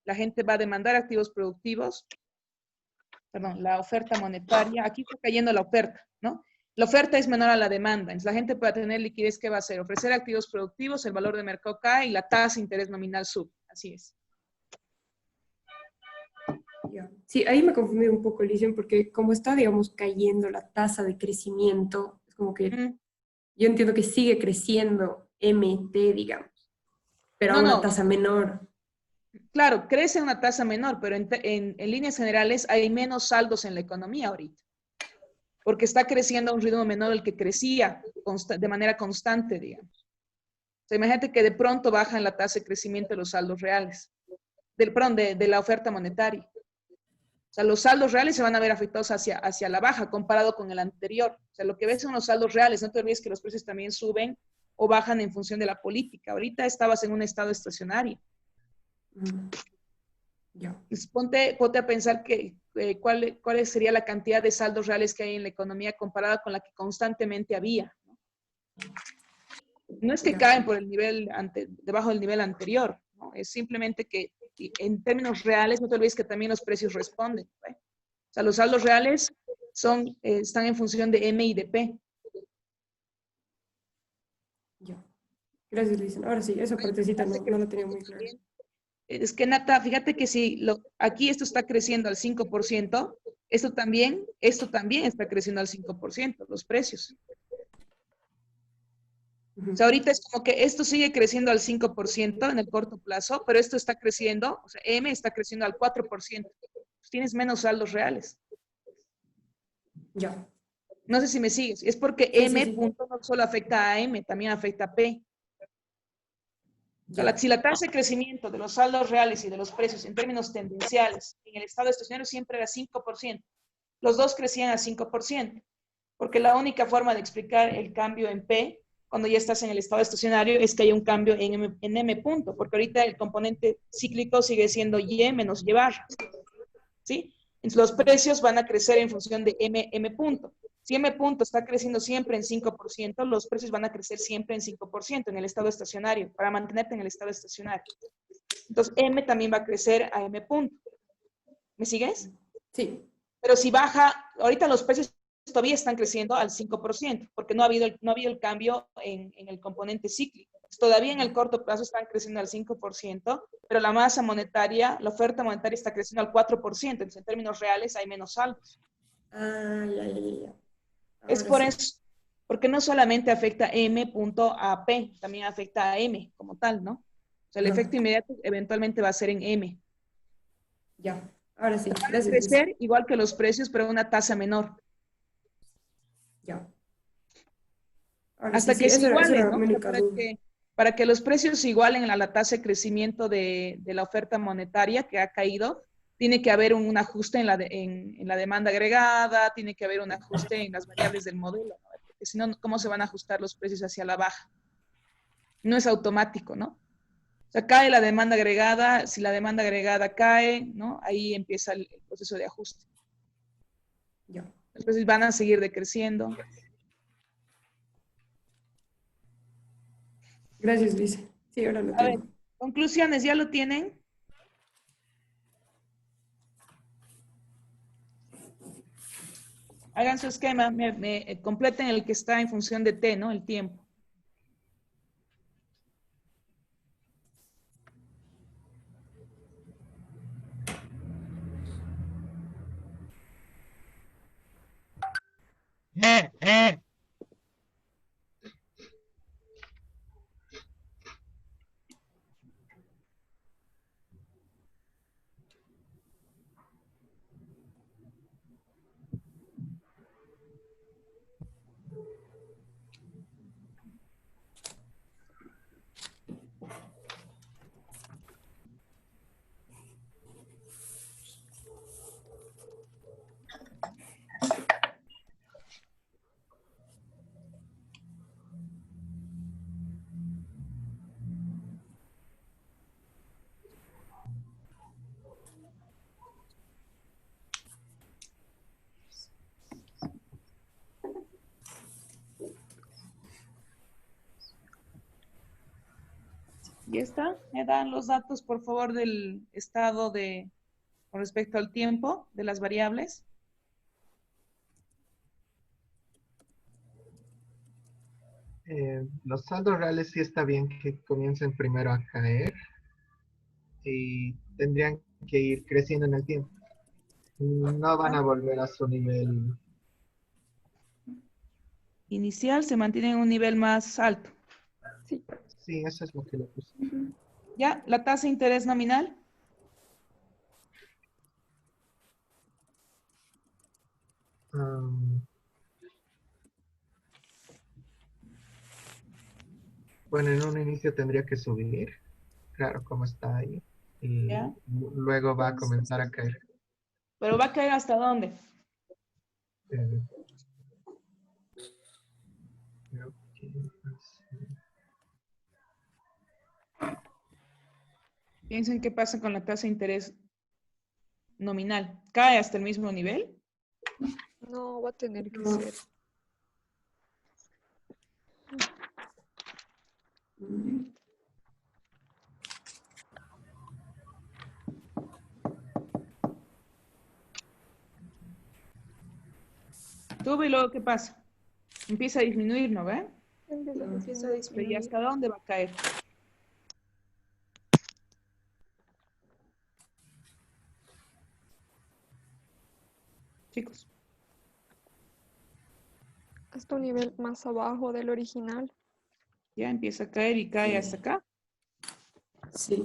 la gente va a demandar activos productivos, la oferta monetaria, aquí está cayendo la oferta, ¿no? La oferta es menor a la demanda, entonces la gente para tener liquidez, ¿qué va a hacer? Ofrecer activos productivos, el valor de mercado cae y la tasa de interés nominal sube, así es. Sí, ahí me confundí un poco, Lisian, porque como está, digamos, cayendo la tasa de crecimiento, es como que yo entiendo que sigue creciendo MT, digamos, pero a una tasa menor. Claro, crece a una tasa menor, pero en líneas generales hay menos saldos en la economía ahorita, porque está creciendo a un ritmo menor del que crecía de manera constante, digamos. O sea, imagínate que de pronto bajan la tasa de crecimiento de los saldos reales, de la oferta monetaria. O sea, los saldos reales se van a ver afectados hacia la baja comparado con el anterior. O sea, lo que ves son los saldos reales. No te olvides que los precios también suben o bajan en función de la política. Ahorita estabas en un estado estacionario. Pues ponte a pensar cuál sería la cantidad de saldos reales que hay en la economía comparada con la que constantemente había. No es que caen por el nivel debajo del nivel anterior, ¿no? Es simplemente que en términos reales, no te olvides que también los precios responden, ¿no? O sea, los saldos reales están en función de M y de P. Ya. Gracias, Lisian. Ahora sí, esa partecita no la tenía muy clara. Es que, Nata, fíjate que si aquí esto está creciendo al 5%, esto también está creciendo al 5%, los precios. O sea, ahorita es como que esto sigue creciendo al 5% en el corto plazo, pero esto está creciendo, o sea, M está creciendo al 4%. Pues tienes menos saldos reales. Ya. No sé si me sigues. Es porque Sí, M sí. punto no solo afecta a M, también afecta a P. O sea, Ya. si la tasa de crecimiento de los saldos reales y de los precios en términos tendenciales en el estado estacionario siempre era 5%, los dos crecían a 5%, porque la única forma de explicar el cambio en P cuando ya estás en el estado estacionario es que haya un cambio en M punto, porque ahorita el componente cíclico sigue siendo Y menos Y barra, ¿sí? Entonces los precios van a crecer en función de M punto. Si M punto está creciendo siempre en 5%, los precios van a crecer siempre en 5% en el estado estacionario, para mantenerte en el estado estacionario. Entonces M también va a crecer a M punto. ¿Me sigues? Sí. Pero si baja, ahorita los precios todavía están creciendo al 5%, porque no ha habido el cambio en el componente cíclico. Todavía en el corto plazo están creciendo al 5%, pero la masa monetaria, la oferta monetaria está creciendo al 4%, entonces en términos reales hay menos saldos. Ah, ya. Es Ahora por sí. eso, porque no solamente afecta M punto a P, también afecta a M como tal, ¿no? O sea, el Ajá. efecto inmediato eventualmente va a ser en M. Ya. Ahora sí. Van a Gracias, Luis. crecer igual que los precios, pero a una tasa menor. Ya. Ahora Hasta sí, que se eso igualen, era ¿no? mi O sea, única duda. para que los precios se igualen a la tasa de crecimiento de la oferta monetaria que ha caído, tiene que haber un ajuste en la demanda agregada, tiene que haber un ajuste en las variables del modelo, ¿no? Porque si no, ¿cómo se van a ajustar los precios hacia la baja? No es automático, ¿no? O sea, cae la demanda agregada, si la demanda agregada cae, ¿no? Ahí empieza el proceso de ajuste. Ya. Los precios van a seguir decreciendo. Gracias, Luis. Sí, ahora lo A ver, tengo. conclusiones, ¿ya lo tienen? Hagan su esquema, completen el que está en función de T, ¿no? El tiempo. ¿Ya está? ¿Me dan los datos, por favor, del estado con respecto al tiempo de las variables? Los saldos reales sí está bien que comiencen primero a caer y tendrían que ir creciendo en el tiempo. No van a volver a su nivel. Inicial se mantiene en un nivel más alto. Sí. Sí, eso es lo que le puse. ¿Ya? ¿La tasa de interés nominal? Um, bueno, en un inicio tendría que subir, claro, como está ahí, y ¿Ya? luego va a comenzar a caer. ¿Pero va a caer hasta dónde? Eh, creo que así. Piensen qué pasa con la tasa de interés nominal. ¿Cae hasta el mismo nivel? No, va a tener que No. ser. Sube y luego ¿qué pasa? Empieza a disminuir, ¿no ve? Empieza a Pero ¿y disminuir. hasta dónde va a caer? Chicos. Hasta un nivel más abajo del original. Ya empieza a caer y cae hasta acá. Sí.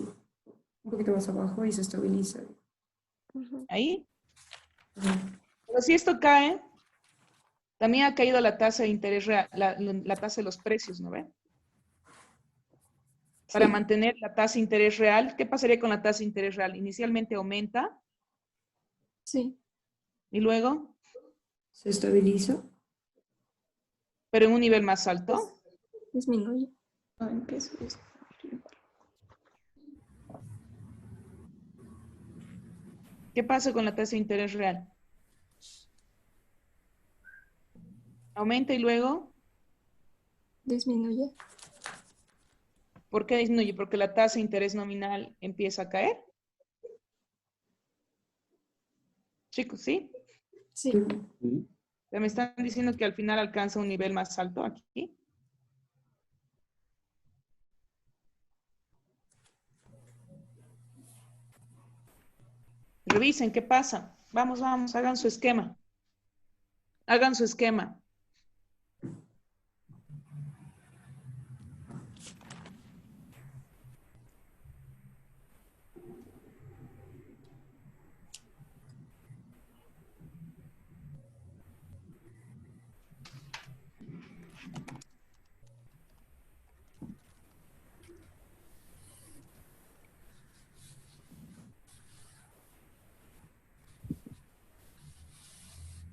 Un poquito más abajo y se estabiliza. Ujú. Ahí. Ajá. Pero si esto cae, También ha caído la tasa de interés real, la tasa de los precios, ¿no ven? Para Sí. mantener la tasa de interés real, ¿qué pasaría con la tasa de interés real? Inicialmente aumenta Sí, y luego, Se estabiliza. pero en un nivel más alto. disminuye. No, en pesos. ¿Qué pasa con la tasa de interés real? Aumenta y luego, Disminuye. ¿por qué disminuye? Porque la tasa de interés nominal empieza a caer. Chicos, ¿sí? Sí, Me están diciendo que al final alcanza un nivel más alto aquí. Revisen qué pasa. Vamos, vamos, hagan su esquema. Hagan su esquema.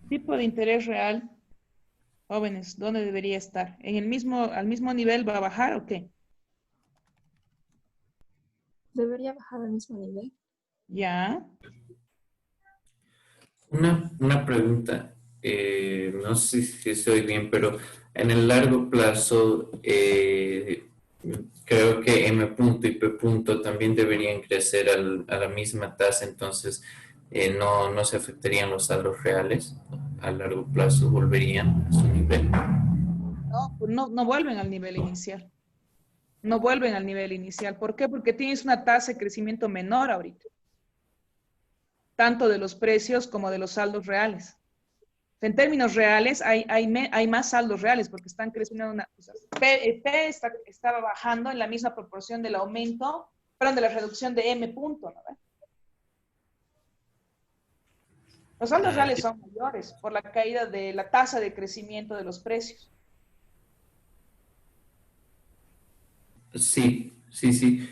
Tipo de interés real, jóvenes, ¿dónde debería estar? ¿En el mismo, al mismo nivel va a bajar o qué? debería bajar al mismo nivel. Ya. Una pregunta, no sé si estoy bien, pero en el largo plazo creo que M punto y P punto también deberían crecer a la misma tasa, entonces no se afectarían los saldos reales, a largo plazo volverían a su nivel. No, pues no vuelven al nivel inicial. No vuelven al nivel inicial. ¿Por qué? Porque tienes una tasa de crecimiento menor ahorita, tanto de los precios como de los saldos reales. En términos reales, hay más saldos reales porque están creciendo. P estaba bajando en la misma proporción del aumento, perdón, de la reducción de M punto, ¿no? Los saldos reales son mayores por la caída de la tasa de crecimiento de los precios. Sí, sí, sí,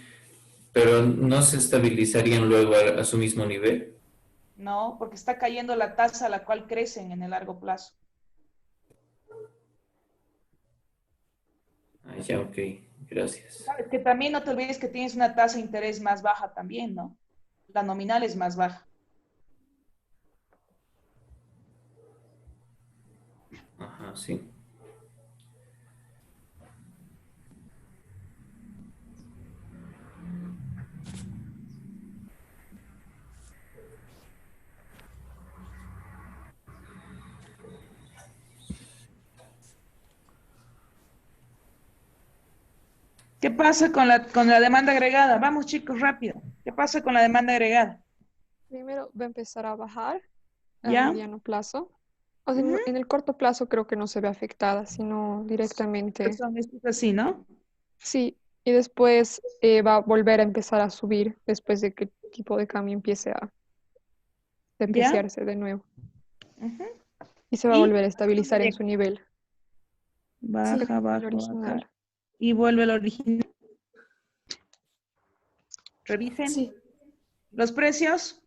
pero no se estabilizarían luego a su mismo nivel. No, porque está cayendo la tasa a la cual crecen en el largo plazo. Ah, ya, ok, gracias. Sabes que también no te olvides que tienes una tasa de interés más baja también, ¿no? La nominal es más baja. Ajá, sí. ¿Qué pasa con la demanda agregada? Vamos, chicos, rápido. ¿Qué pasa con la demanda agregada? Primero va a empezar a bajar a ¿Ya? mediano plazo. O sea, Ujú. en el corto plazo creo que no se ve afectada, sino directamente. Esto es así, ¿no? Sí, y después va a volver a empezar a subir después de que el tipo de cambio empiece a ¿Ya? depreciarse de nuevo. Ujú. Y se va a Y volver a estabilizar en su nivel. Sí, baja, El baja, original. baja. Y vuelve al original. Revisen. sí. Los precios.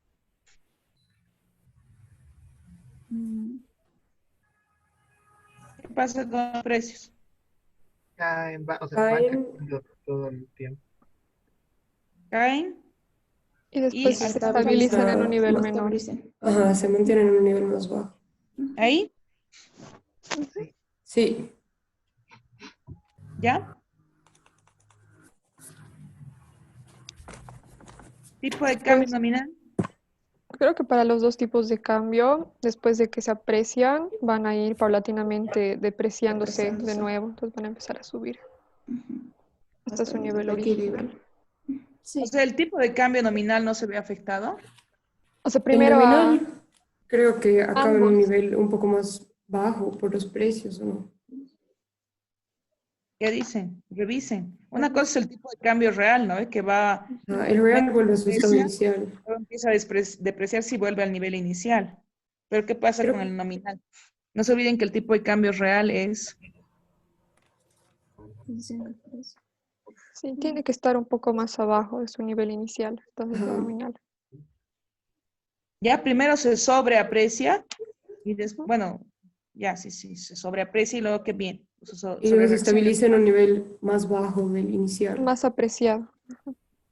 ¿Qué pasa con los precios? O sea, van Caen, cayendo todo el tiempo. Caen Y y después Se se estabiliza. estabilizan en un nivel Se menor. estabilicen. ajá, se mantienen en un nivel más bajo. ahí, Sí, ¿ya? Tipo de cambio Después, nominal. creo que para los dos tipos de cambio, después de que se aprecian, van a ir paulatinamente depreciándose de Depreciándose. nuevo. Entonces van a empezar a subir hasta Hasta su nivel el equilibrio. original. Sí, O sea, el tipo de cambio nominal no se ve afectado. O sea, el primero a nominal creo que acaba en un ambos. nivel un poco más bajo por los precios, ¿o no? ¿Qué dicen? Revisen. Una Ajá. cosa es el tipo de cambio real, ¿no? Que va, El real vuelve a su estado deprecia, inicial. luego empieza a depreciar si vuelve al nivel inicial. Pero ¿qué pasa con Creo, el nominal? No se olviden que el tipo de cambio real es... Sí, tiene que estar un poco más abajo de su nivel inicial, entonces Ajá. nominal. Ya primero se sobreaprecia y después, bueno, ya sí, se sobreaprecia y luego que bien. Y luego se estabiliza en un nivel más bajo del inicial. Más apreciado.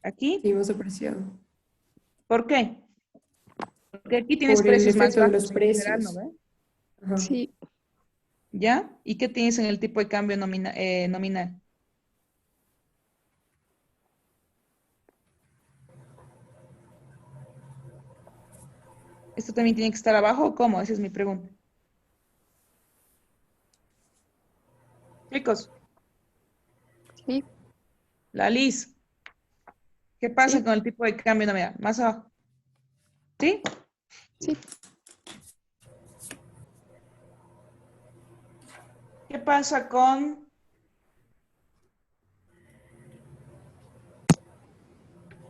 Aquí, Sí, más apreciado. ¿por qué? Porque aquí tienes Por el precios más efecto de bajos los en general, ¿no precios. ve? Ajá. Sí, ¿Ya? ¿Y qué tienes en el tipo de cambio nominal? ¿Esto también tiene que estar abajo o cómo? Esa es mi pregunta. Chicos, sí, la Liz, ¿qué pasa sí, con el tipo de cambio nominal? Más abajo. ¿Sí? sí. ¿Qué pasa con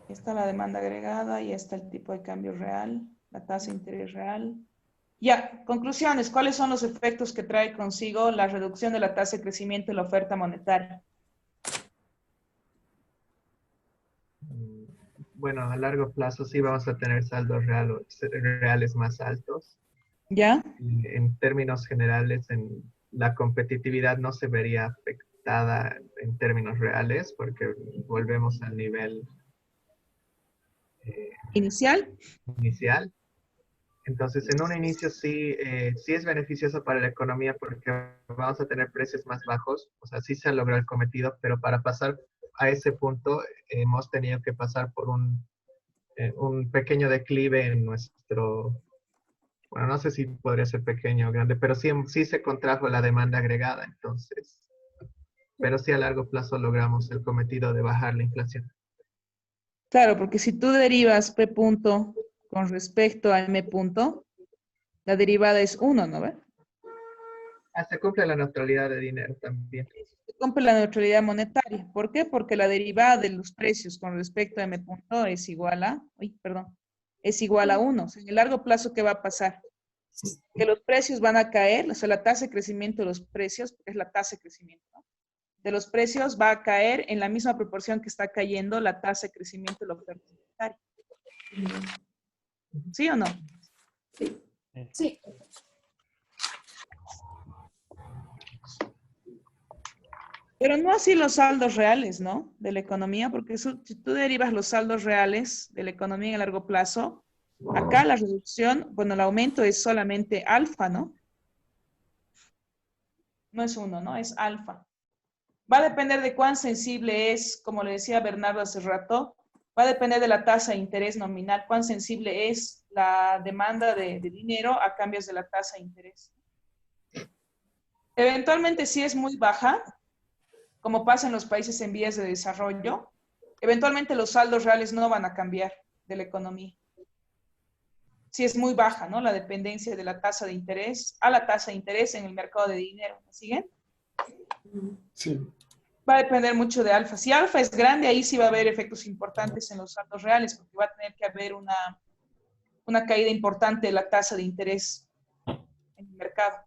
esta la demanda agregada y está el tipo de cambio real, la tasa de interés real? Ya, conclusiones. ¿Cuáles son los efectos que trae consigo la reducción de la tasa de crecimiento y la oferta monetaria? Bueno, a largo plazo sí vamos a tener saldos reales más altos. ¿Ya? En términos generales, la competitividad no se vería afectada en términos reales porque volvemos al nivel ¿Inicial? inicial. Entonces, en un inicio sí es beneficioso para la economía porque vamos a tener precios más bajos, o sea, sí se ha logrado el cometido, pero para pasar a ese punto hemos tenido que pasar por un pequeño declive en nuestro, bueno, no sé si podría ser pequeño o grande, pero sí se contrajo la demanda agregada, entonces, pero sí a largo plazo logramos el cometido de bajar la inflación. Claro, porque si tú derivas P punto con respecto a M punto, la derivada es 1, ¿no ve? Se cumple la neutralidad de dinero también. Se cumple la neutralidad monetaria. ¿Por qué? Porque la derivada de los precios con respecto a M punto es igual a, es igual a 1. O sea, en el largo plazo, ¿qué va a pasar? Que los precios van a caer, o sea, la tasa de crecimiento de los precios, es la tasa de crecimiento, ¿no? De los precios va a caer en la misma proporción que está cayendo la tasa de crecimiento de la oferta monetaria. ¿Sí o no? Sí. Pero no así los saldos reales, ¿no? De la economía, porque si tú derivas los saldos reales de la economía en el largo plazo, acá la reducción, bueno, el aumento es solamente alfa, ¿no? No es 1, ¿no? Es alfa. Va a depender de cuán sensible es, como le decía Bernardo hace rato, va a depender de la tasa de interés nominal, cuán sensible es la demanda de dinero a cambios de la tasa de interés. Eventualmente, si es muy baja, como pasa en los países en vías de desarrollo, eventualmente los saldos reales no van a cambiar de la economía. Si es muy baja, ¿no? La dependencia de la tasa de interés a la tasa de interés en el mercado de dinero. ¿Me siguen? Sí. Va a depender mucho de alfa. Si alfa es grande, ahí sí va a haber efectos importantes en los saldos reales, porque va a tener que haber una caída importante de la tasa de interés en el mercado.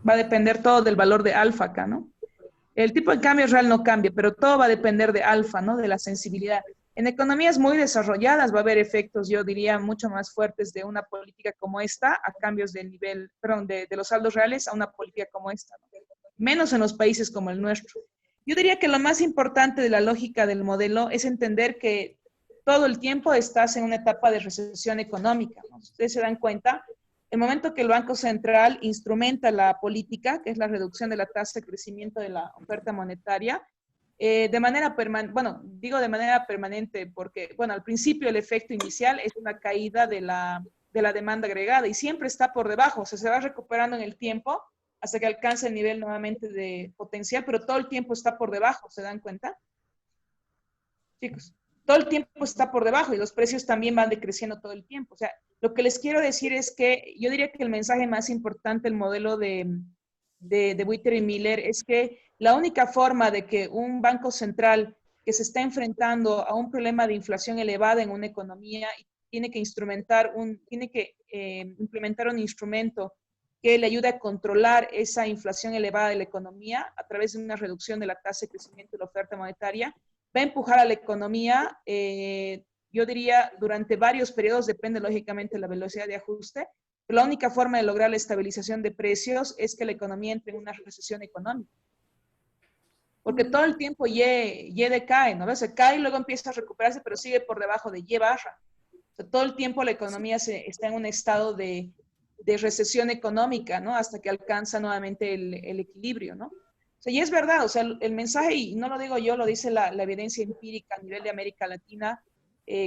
Va a depender todo del valor de alfa acá, ¿no? El tipo de cambio real no cambia, pero todo va a depender de alfa, ¿no? De la sensibilidad. En economías muy desarrolladas va a haber efectos, yo diría, mucho más fuertes de una política como esta a cambios del nivel, perdón, de los saldos reales a una política como esta, ¿no? Menos en los países como el nuestro. Yo diría que lo más importante de la lógica del modelo es entender que todo el tiempo estás en una etapa de recesión económica, ¿no? Si ustedes se dan cuenta, el momento que el Banco Central instrumenta la política, que es la reducción de la tasa de crecimiento de la oferta monetaria, de manera permanente, bueno, digo de manera permanente porque, bueno, al principio el efecto inicial es una caída de la demanda agregada y siempre está por debajo, o sea, se va recuperando en el tiempo hasta que alcanza el nivel nuevamente de potencial, pero todo el tiempo está por debajo, ¿se dan cuenta? Chicos, todo el tiempo está por debajo y los precios también van decreciendo todo el tiempo. O sea, lo que les quiero decir es que yo diría que el mensaje más importante del modelo de Buiter y Miller es que la única forma de que un banco central que se está enfrentando a un problema de inflación elevada en una economía tiene que implementar un instrumento que le ayude a controlar esa inflación elevada de la economía a través de una reducción de la tasa de crecimiento de la oferta monetaria, va a empujar a la economía, yo diría, durante varios periodos, depende lógicamente de la velocidad de ajuste, pero la única forma de lograr la estabilización de precios es que la economía entre en una recesión económica. Porque todo el tiempo Y decae, ¿no? Se cae y luego empieza a recuperarse, pero sigue por debajo de Y barra. O sea, todo el tiempo la economía está en un estado de recesión económica, ¿no? Hasta que alcanza nuevamente el equilibrio, ¿no? O sea, y es verdad, o sea, el mensaje, y no lo digo yo, lo dice la evidencia empírica a nivel de América Latina,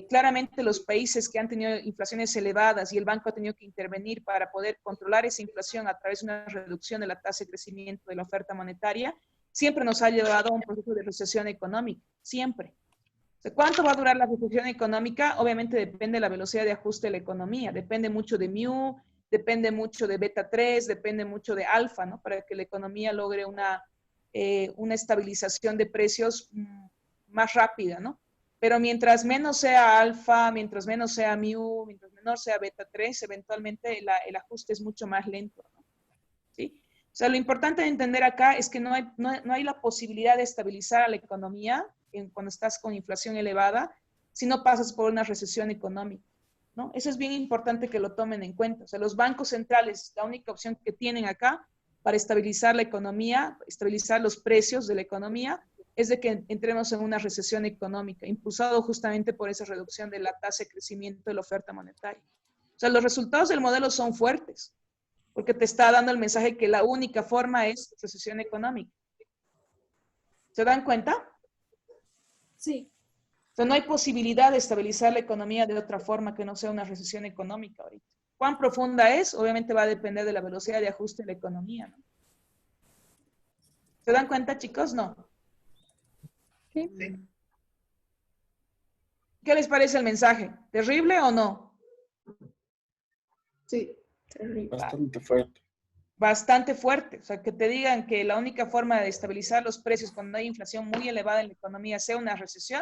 claramente los países que han tenido inflaciones elevadas y el banco ha tenido que intervenir para poder controlar esa inflación a través de una reducción de la tasa de crecimiento de la oferta monetaria, siempre nos ha llevado a un proceso de recesión económica, siempre. O sea, ¿cuánto va a durar la recesión económica? Obviamente depende de la velocidad de ajuste de la economía, depende mucho de mu, depende mucho de beta 3, depende mucho de alfa, ¿no? Para que la economía logre una estabilización de precios más rápida, ¿no? Pero mientras menos sea alfa, mientras menos sea mu, mientras menor sea beta 3, eventualmente el ajuste es mucho más lento, ¿no? ¿Sí? O sea, lo importante de entender acá es que no hay la posibilidad de estabilizar a la economía cuando estás con inflación elevada si no pasas por una recesión económica, ¿no? Eso es bien importante que lo tomen en cuenta. O sea, los bancos centrales, la única opción que tienen acá para estabilizar la economía, estabilizar los precios de la economía, es de que entremos en una recesión económica, impulsado justamente por esa reducción de la tasa de crecimiento de la oferta monetaria. O sea, los resultados del modelo son fuertes, porque te está dando el mensaje que la única forma es recesión económica. ¿Se dan cuenta? Sí. O sea, no hay posibilidad de estabilizar la economía de otra forma que no sea una recesión económica ahorita. ¿Cuán profunda es? Obviamente va a depender de la velocidad de ajuste de la economía, ¿no? ¿Se dan cuenta, chicos? No. Sí. ¿Qué les parece el mensaje? ¿Terrible o no? Sí, terrible. Bastante fuerte. Bastante fuerte. O sea, que te digan que la única forma de estabilizar los precios cuando hay inflación muy elevada en la economía sea una recesión,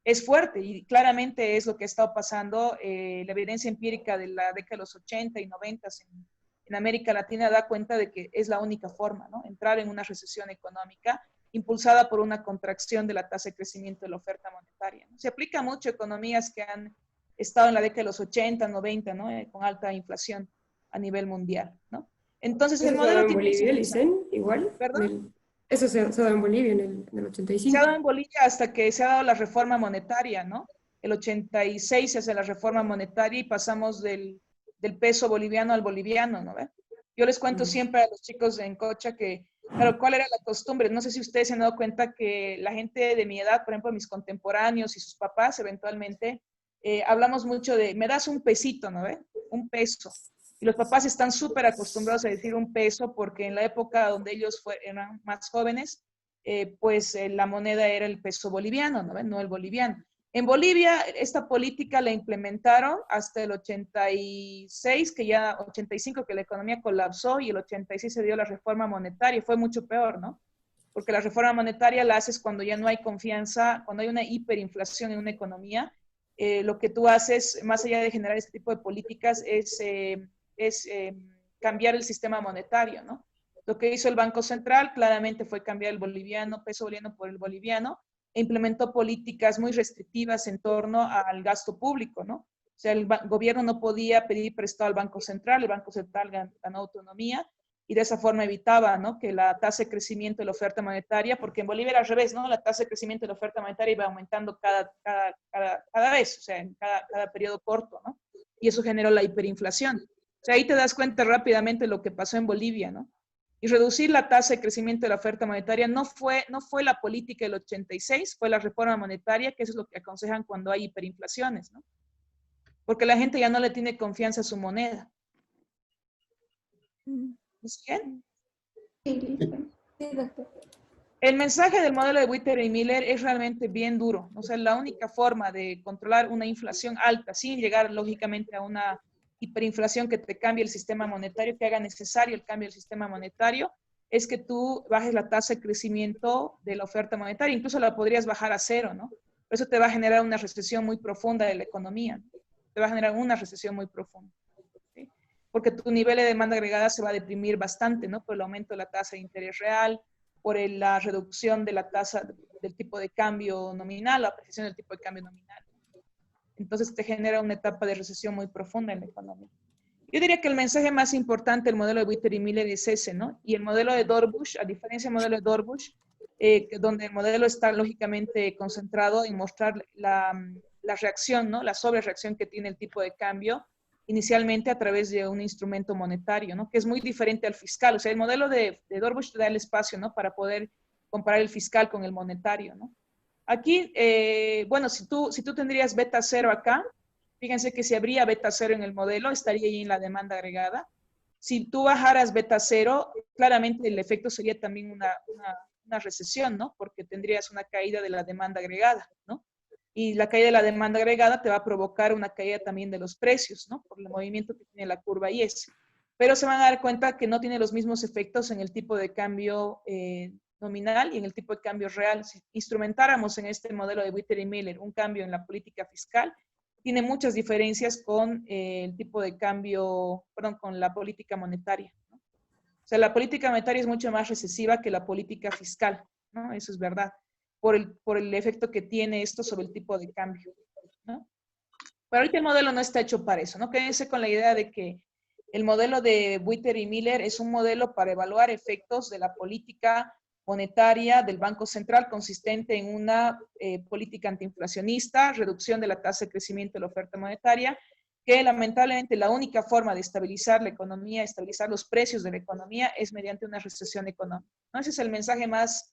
es fuerte y claramente es lo que ha estado pasando. La evidencia empírica de la década de los 80 y 90 en América Latina da cuenta de que es la única forma, ¿no? Entrar en una recesión económica impulsada por una contracción de la tasa de crecimiento de la oferta monetaria, ¿no? Se aplica mucho a economías que han estado en la década de los 80, 90, ¿no? Con alta inflación a nivel mundial, ¿no? Entonces, el ¿Eso se ha modelo dado en tiene Bolivia, Licen? Igual. ¿Perdón? Eso se ha dado en Bolivia en el Se ha 85. dado en Bolivia hasta que se ha dado la reforma monetaria, ¿no? El 86 se hace la reforma monetaria y pasamos del peso boliviano al boliviano, ¿no? Yo les cuento siempre a los chicos en Cocha que, claro, ¿cuál era la costumbre? No sé si ustedes se han dado cuenta que la gente de mi edad, por ejemplo, mis contemporáneos y sus papás, eventualmente, hablamos mucho de, me das un pesito, ¿no? Un peso. Y los papás están súper acostumbrados a decir un peso porque en la época donde ellos eran más jóvenes, la moneda era el peso boliviano, ¿no? No el boliviano. En Bolivia, esta política la implementaron hasta el 86, 85, que la economía colapsó y el 86 se dio la reforma monetaria. Fue mucho peor, ¿no? Porque la reforma monetaria la haces cuando ya no hay confianza, cuando hay una hiperinflación en una economía. Lo que tú haces, más allá de generar este tipo de políticas, es cambiar el sistema monetario, ¿no? Lo que hizo el Banco Central claramente fue cambiar el peso boliviano por el boliviano, e implementó políticas muy restrictivas en torno al gasto público, ¿no? O sea, el gobierno no podía pedir prestado al Banco Central, el Banco Central ganó autonomía y de esa forma evitaba, ¿no? Que la tasa de crecimiento de la oferta monetaria, porque en Bolivia era al revés, ¿no? La tasa de crecimiento de la oferta monetaria iba aumentando cada vez, o sea, en cada periodo corto, ¿no? Y eso generó la hiperinflación. O sea, ahí te das cuenta rápidamente lo que pasó en Bolivia, ¿no? Y reducir la tasa de crecimiento de la oferta monetaria no fue la política del 86, fue la reforma monetaria, que eso es lo que aconsejan cuando hay hiperinflaciones, ¿no? Porque la gente ya no le tiene confianza a su moneda. ¿Es bien? Sí, doctor. El mensaje del modelo de Witter y Miller es realmente bien duro. O sea, la única forma de controlar una inflación alta sin llegar lógicamente a una hiperinflación que te cambie el sistema monetario, que haga necesario el cambio del sistema monetario, es que tú bajes la tasa de crecimiento de la oferta monetaria. Incluso la podrías bajar a cero, ¿no? Eso te va a generar una recesión muy profunda de la economía. te va a generar una recesión muy profunda, ¿sí? Porque tu nivel de demanda agregada se va a deprimir bastante, ¿no? Por el aumento de la tasa de interés real, por la reducción de la tasa del tipo de cambio nominal, la apreciación del tipo de cambio nominal. Entonces te genera una etapa de recesión muy profunda en la economía. Yo diría que el mensaje más importante del modelo de Witter y Miller es ese, ¿no? Y el modelo de Dorbush, a diferencia del modelo de Dorbush, donde el modelo está lógicamente concentrado en mostrar la reacción, ¿no? La sobrereacción que tiene el tipo de cambio, inicialmente a través de un instrumento monetario, ¿no? Que es muy diferente al fiscal. O sea, el modelo de Dorbush te da el espacio, ¿no? Para poder comparar el fiscal con el monetario, ¿no? Aquí, bueno, si tú tendrías beta cero acá, fíjense que si habría beta cero en el modelo, estaría ahí en la demanda agregada. Si tú bajaras beta cero, claramente el efecto sería también una recesión, ¿no? Porque tendrías una caída de la demanda agregada, ¿no? Y la caída de la demanda agregada te va a provocar una caída también de los precios, ¿no? Por el movimiento que tiene la curva IS. Pero se van a dar cuenta que no tiene los mismos efectos en el tipo de cambio nominal y en el tipo de cambio real. Si instrumentáramos en este modelo de Witter y Miller un cambio en la política fiscal, tiene muchas diferencias con el tipo de cambio, perdón, con la política monetaria, ¿no? O sea, la política monetaria es mucho más recesiva que la política fiscal, ¿no? Eso es verdad, por el efecto que tiene esto sobre el tipo de cambio, ¿no? Pero ahorita el modelo no está hecho para eso, ¿no? Quédense con la idea de que el modelo de Witter y Miller es un modelo para evaluar efectos de la política monetaria del Banco Central consistente en una política antiinflacionista, reducción de la tasa de crecimiento de la oferta monetaria, que lamentablemente la única forma de estabilizar la economía, estabilizar los precios de la economía es mediante una recesión económica, ¿no? Ese es el mensaje más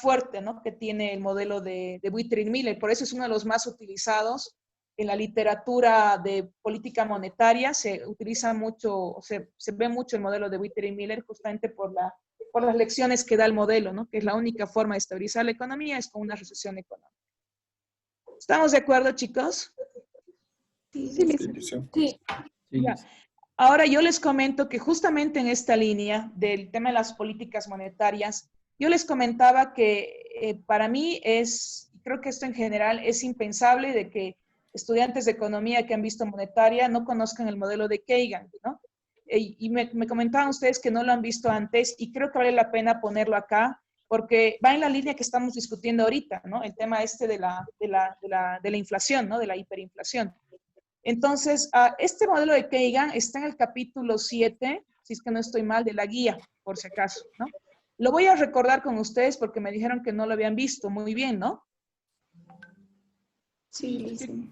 fuerte, ¿no? Que tiene el modelo de Witter y Miller. Por eso es uno de los más utilizados en la literatura de política monetaria. Se utiliza mucho, se ve mucho el modelo de Witter y Miller justamente por las lecciones que da el modelo, ¿no? Que es la única forma de estabilizar la economía es con una recesión económica. ¿Estamos de acuerdo, chicos? Sí, Liz. Sí. Ya. Ahora yo les comento que justamente en esta línea del tema de las políticas monetarias, yo les comentaba que para mí creo que esto en general es impensable de que estudiantes de economía que han visto monetaria no conozcan el modelo de Kagan, ¿no? Y me comentaban ustedes que no lo han visto antes y creo que vale la pena ponerlo acá porque va en la línea que estamos discutiendo ahorita, ¿no? El tema este de la inflación, ¿no? De la hiperinflación. Entonces, este modelo de Kagan está en el capítulo 7, si es que no estoy mal, de la guía, por si acaso, ¿no? Lo voy a recordar con ustedes porque me dijeron que no lo habían visto. Muy bien, ¿no? Sí, sí.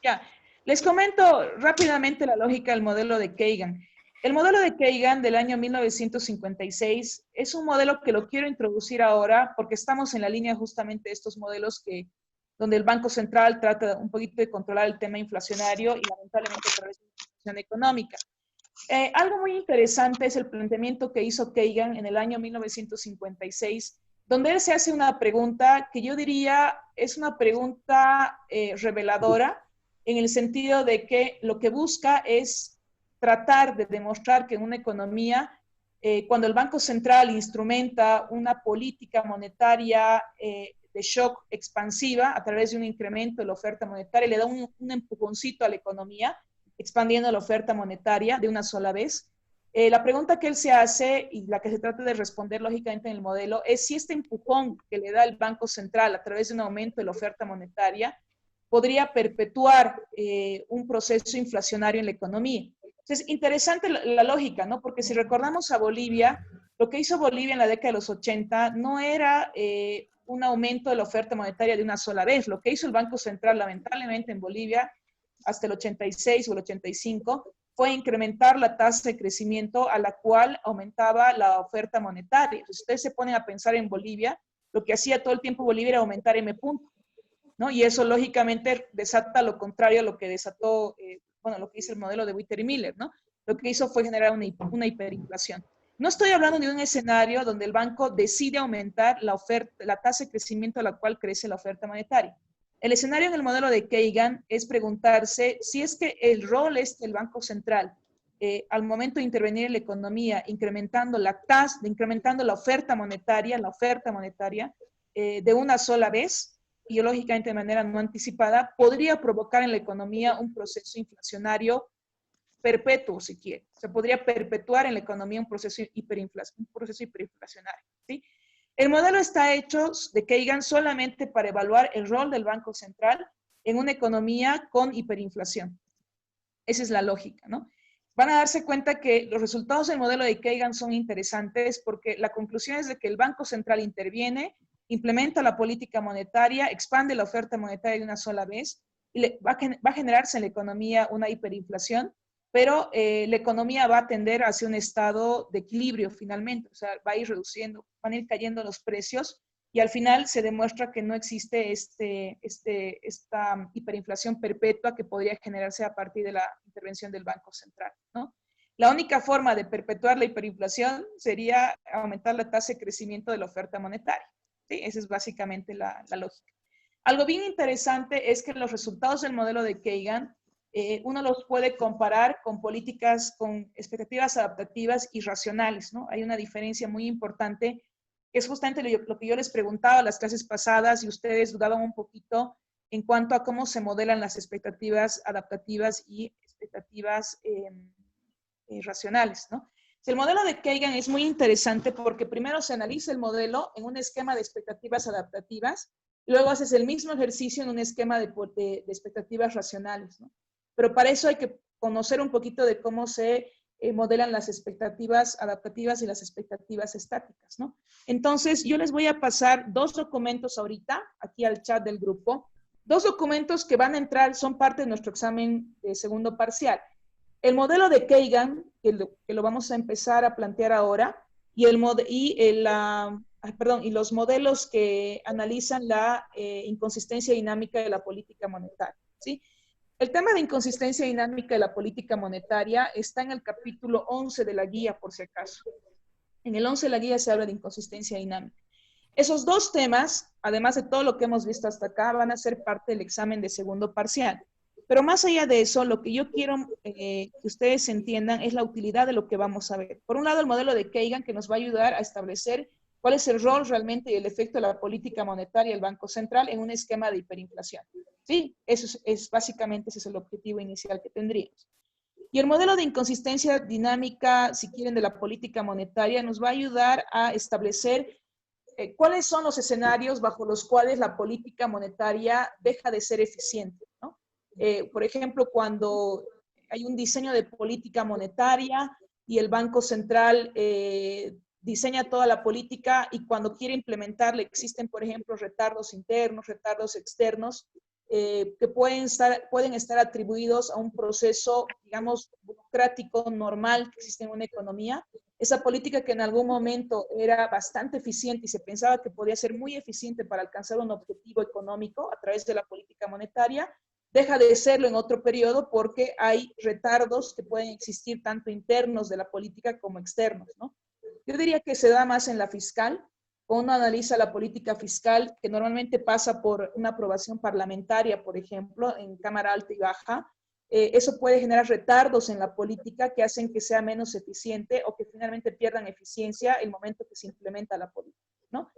Ya, les comento rápidamente la lógica del modelo de Kagan. El modelo de Kagan del año 1956 es un modelo que lo quiero introducir ahora porque estamos en la línea justamente de estos modelos donde el Banco Central trata un poquito de controlar el tema inflacionario y lamentablemente a través de la inflación económica. Algo muy interesante es el planteamiento que hizo Kagan en el año 1956, donde él se hace una pregunta que yo diría es una pregunta reveladora en el sentido de que lo que busca es tratar de demostrar que en una economía, cuando el Banco Central instrumenta una política monetaria de shock expansiva a través de un incremento de la oferta monetaria, le da un empujoncito a la economía, expandiendo la oferta monetaria de una sola vez. La pregunta que él se hace y la que se trata de responder lógicamente en el modelo es si este empujón que le da el Banco Central a través de un aumento de la oferta monetaria podría perpetuar un proceso inflacionario en la economía. Entonces, interesante la lógica, ¿no? Porque si recordamos a Bolivia, lo que hizo Bolivia en la década de los 80 no era un aumento de la oferta monetaria de una sola vez. Lo que hizo el Banco Central, lamentablemente, en Bolivia, hasta el 86 o el 85, fue incrementar la tasa de crecimiento a la cual aumentaba la oferta monetaria. Si ustedes se ponen a pensar en Bolivia, lo que hacía todo el tiempo Bolivia era aumentar M punto, ¿no? Y eso lógicamente desata lo contrario a lo que desató, lo que dice el modelo de Witter y Miller, ¿no? Lo que hizo fue generar una hiperinflación. No estoy hablando de un escenario donde el banco decide aumentar la tasa de crecimiento a la cual crece la oferta monetaria. El escenario en el modelo de Kagan es preguntarse si es que el rol del Banco Central al momento de intervenir en la economía, incrementando la tasa, incrementando la oferta monetaria de una sola vez, y lógicamente de manera no anticipada, podría provocar en la economía un proceso inflacionario perpetuo, si quiere. Se podría perpetuar en la economía un proceso hiperinflacionario, ¿sí? El modelo está hecho de Kagan solamente para evaluar el rol del Banco Central en una economía con hiperinflación. Esa es la lógica, ¿no? Van a darse cuenta que los resultados del modelo de Kagan son interesantes porque la conclusión es de que el Banco Central interviene, implementa la política monetaria, expande la oferta monetaria de una sola vez y va a generarse en la economía una hiperinflación, pero la economía va a tender hacia un estado de equilibrio finalmente, o sea, va a ir reduciendo, van a ir cayendo los precios y al final se demuestra que no existe esta hiperinflación perpetua que podría generarse a partir de la intervención del Banco Central, ¿no? La única forma de perpetuar la hiperinflación sería aumentar la tasa de crecimiento de la oferta monetaria, ¿sí? Esa es básicamente la lógica. Algo bien interesante es que los resultados del modelo de Kagan uno los puede comparar con políticas, con expectativas adaptativas y racionales, ¿no? Hay una diferencia muy importante, que es justamente lo que yo les preguntaba en las clases pasadas y ustedes dudaban un poquito en cuanto a cómo se modelan las expectativas adaptativas y expectativas racionales, ¿no? El modelo de Kagan es muy interesante porque primero se analiza el modelo en un esquema de expectativas adaptativas, luego haces el mismo ejercicio en un esquema de expectativas racionales, ¿no? Pero para eso hay que conocer un poquito de cómo se modelan las expectativas adaptativas y las expectativas estáticas, ¿no? Entonces, yo les voy a pasar dos documentos ahorita, aquí al chat del grupo. Dos documentos que van a entrar, son parte de nuestro examen de segundo parcial. El modelo de Kagan, que lo vamos a empezar a plantear ahora, y los modelos que analizan la inconsistencia dinámica de la política monetaria, ¿sí? El tema de inconsistencia dinámica de la política monetaria está en el capítulo 11 de la guía, por si acaso. En el 11 de la guía se habla de inconsistencia dinámica. Esos dos temas, además de todo lo que hemos visto hasta acá, van a ser parte del examen de segundo parcial. Pero más allá de eso, lo que yo quiero que ustedes entiendan es la utilidad de lo que vamos a ver. Por un lado, el modelo de Kagan, que nos va a ayudar a establecer cuál es el rol realmente y el efecto de la política monetaria del Banco Central en un esquema de hiperinflación. Sí, eso básicamente ese es el objetivo inicial que tendríamos. Y el modelo de inconsistencia dinámica, si quieren, de la política monetaria, nos va a ayudar a establecer cuáles son los escenarios bajo los cuales la política monetaria deja de ser eficiente, ¿no? Por ejemplo, cuando hay un diseño de política monetaria y el Banco Central diseña toda la política y cuando quiere implementarla existen, por ejemplo, retardos internos, retardos externos, que pueden estar atribuidos a un proceso, digamos, burocrático normal que existe en una economía. Esa política que en algún momento era bastante eficiente y se pensaba que podía ser muy eficiente para alcanzar un objetivo económico a través de la política monetaria, deja de serlo en otro periodo porque hay retardos que pueden existir tanto internos de la política como externos, ¿no? Yo diría que se da más en la fiscal. Uno analiza la política fiscal que normalmente pasa por una aprobación parlamentaria, por ejemplo, en Cámara Alta y Baja. Eso puede generar retardos en la política que hacen que sea menos eficiente o que finalmente pierdan eficiencia el momento que se implementa la política, ¿no?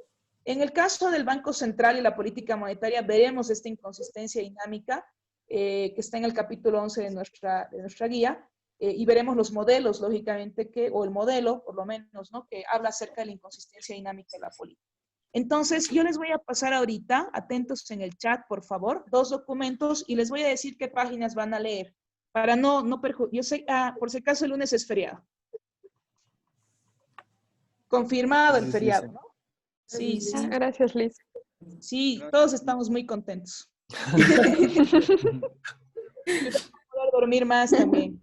En el caso del Banco Central y la política monetaria, veremos esta inconsistencia dinámica que está en el capítulo 11 de nuestra guía. Y veremos los modelos, lógicamente, o el modelo, por lo menos, ¿no? Que habla acerca de la inconsistencia dinámica de la política. Entonces, yo les voy a pasar ahorita, atentos en el chat, por favor, dos documentos y les voy a decir qué páginas van a leer, para no perjudicar. Yo sé, por si acaso el lunes es feriado. Confirmado el feriado, ¿no? Sí, sí. Gracias, Liz. Sí, todos estamos muy contentos. Poder dormir más también.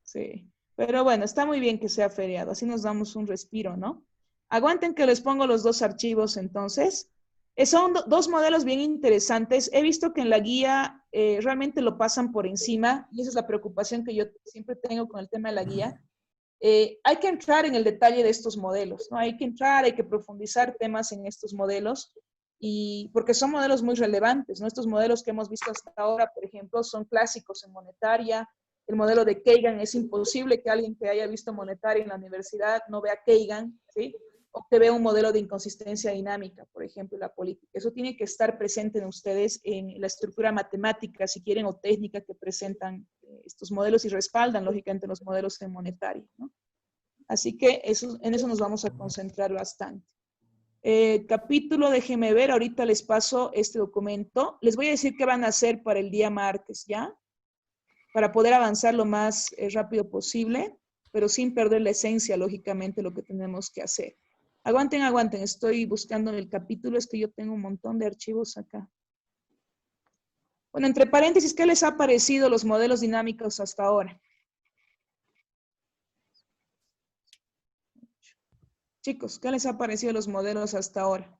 Sí, pero bueno, está muy bien que sea feriado, así nos damos un respiro, ¿no? Aguanten que les pongo los dos archivos entonces. Son dos modelos bien interesantes. He visto que en la guía realmente lo pasan por encima y esa es la preocupación que yo siempre tengo con el tema de la guía. Hay que entrar en el detalle de estos modelos, ¿no? Hay que entrar, hay que profundizar temas en estos modelos y porque son modelos muy relevantes, ¿no? Estos modelos que hemos visto hasta ahora, por ejemplo, son clásicos en monetaria. El modelo de Kagan, es imposible que alguien que haya visto monetaria en la universidad no vea Kagan, ¿sí? o que vea un modelo de inconsistencia dinámica, por ejemplo, la política. Eso tiene que estar presente en ustedes en la estructura matemática, si quieren, o técnica que presentan estos modelos y respaldan, lógicamente, los modelos en monetario, ¿no? Así que en eso nos vamos a concentrar bastante. Capítulo, déjenme ver, ahorita les paso este documento. Les voy a decir qué van a hacer para el día martes, ¿ya? Para poder avanzar lo más rápido posible, pero sin perder la esencia, lógicamente, lo que tenemos que hacer. Aguanten, aguanten, estoy buscando en el capítulo, es que yo tengo un montón de archivos acá. Bueno, entre paréntesis, ¿qué les ha parecido los modelos dinámicos hasta ahora? Chicos, ¿qué les ha parecido los modelos hasta ahora?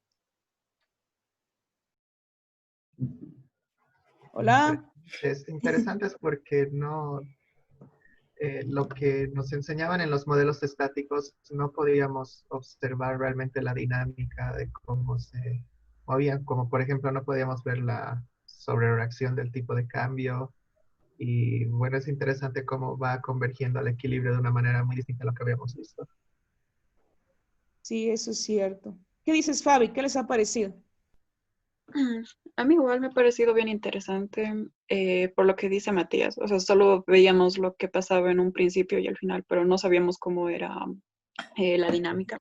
Hola. Es interesante porque no, lo que nos enseñaban en los modelos estáticos no podíamos observar realmente la dinámica de cómo se movían, como por ejemplo no podíamos ver la sobrereacción del tipo de cambio y bueno, es interesante cómo va convergiendo al equilibrio de una manera muy distinta a lo que habíamos visto. Sí, eso es cierto. ¿Qué dices, Fabi? ¿Qué les ha parecido? A mí igual me ha parecido bien interesante por lo que dice Matías. O sea, solo veíamos lo que pasaba en un principio y al final, pero no sabíamos cómo era la dinámica.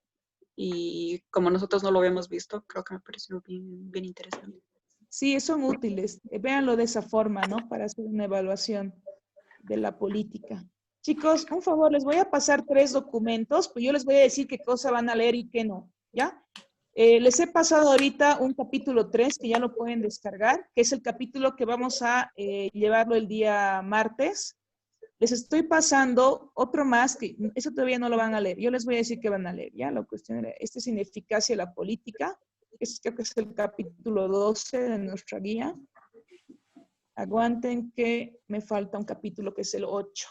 Y como nosotros no lo habíamos visto, creo que me pareció bien, bien interesante. Sí, son útiles. Véanlo de esa forma, ¿no? Para hacer una evaluación de la política. Chicos, un favor, les voy a pasar 3 documentos, pues yo les voy a decir qué cosa van a leer y qué no, ¿ya? Les he pasado ahorita un capítulo 3 que ya lo pueden descargar, que es el capítulo que vamos a llevarlo el día martes. Les estoy pasando otro más, que eso todavía no lo van a leer. Yo les voy a decir qué van a leer, ¿ya? La cuestión era, este es ineficacia de la política. Creo que es el capítulo 12 de nuestra guía. Aguanten que me falta un capítulo que es el 8.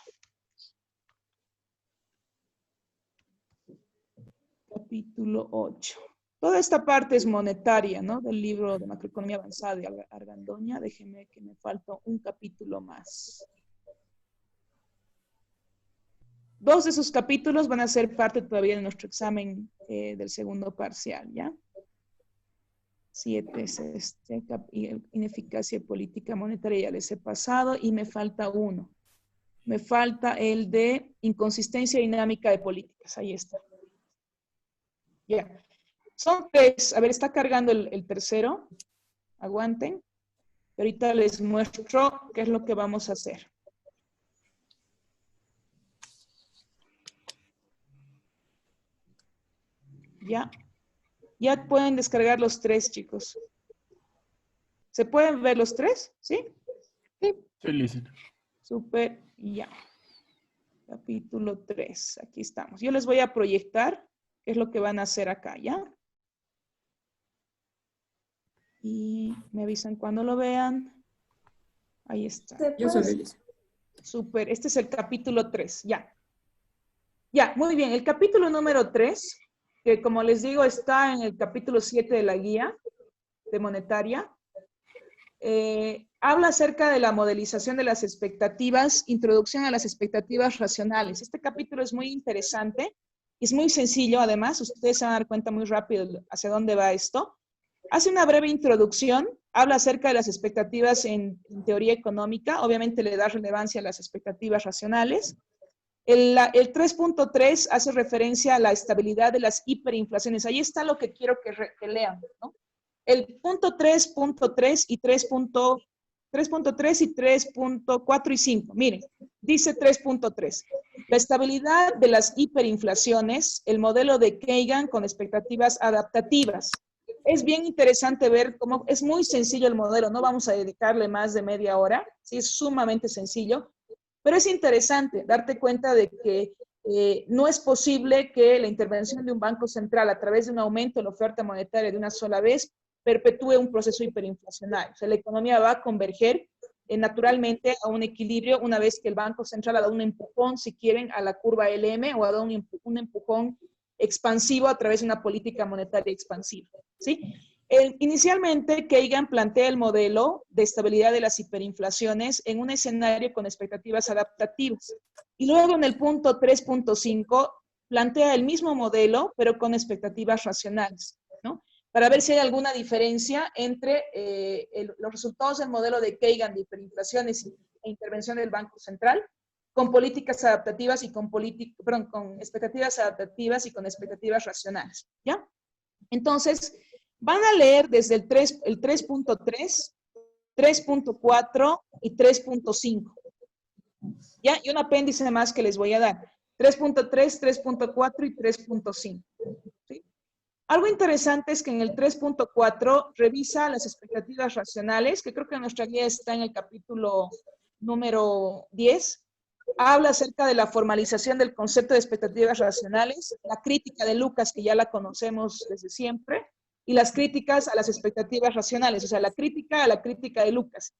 Capítulo 8. Toda esta parte es monetaria, ¿no? Del libro de macroeconomía avanzada de Argandoña. Déjenme que me falta un capítulo más. 2 de esos capítulos van a ser parte todavía de nuestro examen del segundo parcial, ¿ya? 7 es ineficacia política monetaria, ya les he pasado, y me falta uno. Me falta el de inconsistencia dinámica de políticas, ahí está. Ya. Son 3, a ver, está cargando el tercero, aguanten. Ahorita les muestro qué es lo que vamos a hacer. Ya. Ya pueden descargar los 3, chicos. ¿Se pueden ver los 3? ¿Sí? Sí, listen. Súper, ya. Capítulo 3, aquí estamos. Yo les voy a proyectar qué es lo que van a hacer acá, ¿ya? Y me avisan cuando lo vean. Ahí está. Yo solo hice. Súper, este es el capítulo 3, ya. Ya, muy bien. El capítulo número 3, que como les digo está en el capítulo 7 de la guía de monetaria, habla acerca de la modelización de las expectativas, introducción a las expectativas racionales. Este capítulo es muy interesante, es muy sencillo además, ustedes se van a dar cuenta muy rápido hacia dónde va esto. Hace una breve introducción, habla acerca de las expectativas en teoría económica, obviamente le da relevancia a las expectativas racionales. El 3.3 hace referencia a la estabilidad de las hiperinflaciones. Ahí está lo que quiero que lean, ¿no? El punto 3.3 y 3.3 y 3.4 y 5. Miren, dice 3.3. La estabilidad de las hiperinflaciones, el modelo de Kagan con expectativas adaptativas. Es bien interesante ver cómo es muy sencillo el modelo. No vamos a dedicarle más de media hora. Sí, es sumamente sencillo. Pero es interesante darte cuenta de que no es posible que la intervención de un banco central a través de un aumento de la oferta monetaria de una sola vez perpetúe un proceso hiperinflacionario. O sea, la economía va a converger naturalmente a un equilibrio una vez que el Banco Central ha dado un empujón, si quieren, a la curva LM o ha dado un empujón expansivo a través de una política monetaria expansiva, ¿sí? Inicialmente, Kagan plantea el modelo de estabilidad de las hiperinflaciones en un escenario con expectativas adaptativas. Y luego en el punto 3.5 plantea el mismo modelo, pero con expectativas racionales, ¿no? Para ver si hay alguna diferencia entre los resultados del modelo de Kagan de hiperinflaciones e intervención del Banco Central con políticas adaptativas y con expectativas adaptativas y con expectativas racionales, ¿ya? Entonces, van a leer desde el 3.3, 3.4 y 3.5, ¿ya? Y un apéndice más que les voy a dar. 3.3, 3.4 y 3.5, ¿sí? Algo interesante es que en el 3.4 revisa las expectativas racionales, que creo que nuestra guía está en el capítulo número 10. Habla acerca de la formalización del concepto de expectativas racionales, la crítica de Lucas, que ya la conocemos desde siempre, y las críticas a las expectativas racionales, o sea, la crítica a la crítica de Lucas,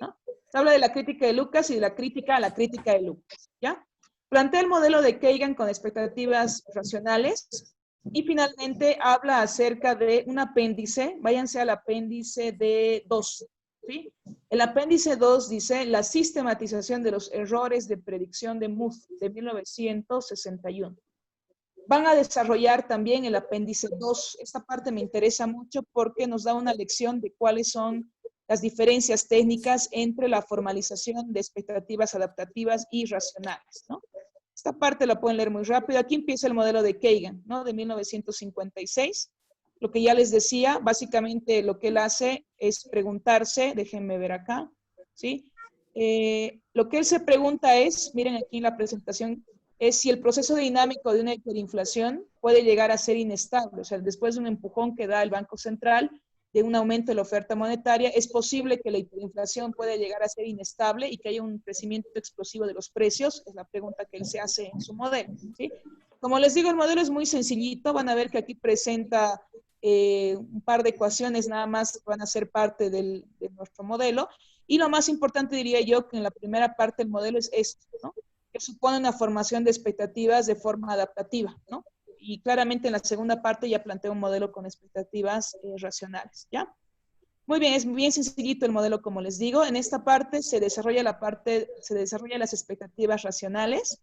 ¿no? Se habla de la crítica de Lucas y de la crítica a la crítica de Lucas, ¿ya? Plantea el modelo de Kagan con expectativas racionales y finalmente habla acerca de un apéndice, váyanse al apéndice de 2, ¿sí? El apéndice 2 dice la sistematización de los errores de predicción de Muth de 1961. Van a desarrollar también el apéndice 2. Esta parte me interesa mucho porque nos da una lección de cuáles son las diferencias técnicas entre la formalización de expectativas adaptativas y racionales, ¿no? Esta parte la pueden leer muy rápido. Aquí empieza el modelo de Kagan, ¿no? De 1956. Lo que ya les decía, básicamente lo que él hace es preguntarse, déjenme ver acá, ¿sí? Lo que él se pregunta es, miren aquí en la presentación, es si el proceso dinámico de una hiperinflación puede llegar a ser inestable. O sea, después de un empujón que da el Banco Central, de un aumento de la oferta monetaria, es posible que la hiperinflación pueda llegar a ser inestable y que haya un crecimiento explosivo de los precios. Es la pregunta que él se hace en su modelo, ¿sí? Como les digo, el modelo es muy sencillito. Van a ver que aquí presenta un par de ecuaciones nada más van a ser parte de nuestro modelo. Y lo más importante, diría yo, que en la primera parte del modelo es esto, ¿no? Que supone una formación de expectativas de forma adaptativa, ¿no? Y claramente en la segunda parte ya plantea un modelo con expectativas racionales, ¿ya? Muy bien, es bien sencillito el modelo, como les digo. En esta parte se desarrolla las expectativas racionales,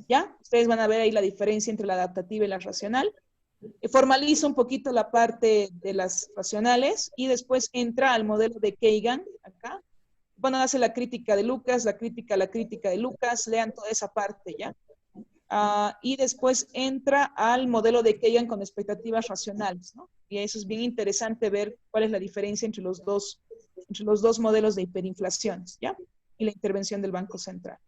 ¿ya? Ustedes van a ver ahí la diferencia entre la adaptativa y la racional. Formaliza un poquito la parte de las racionales y después entra al modelo de Kagan, acá. Bueno, hace la crítica de Lucas, la crítica de Lucas, lean toda esa parte, ¿ya? Y después entra al modelo de Kagan con expectativas racionales, ¿no? Y eso es bien interesante ver cuál es la diferencia entre los dos modelos de hiperinflaciones, ¿ya? Y la intervención del Banco Central.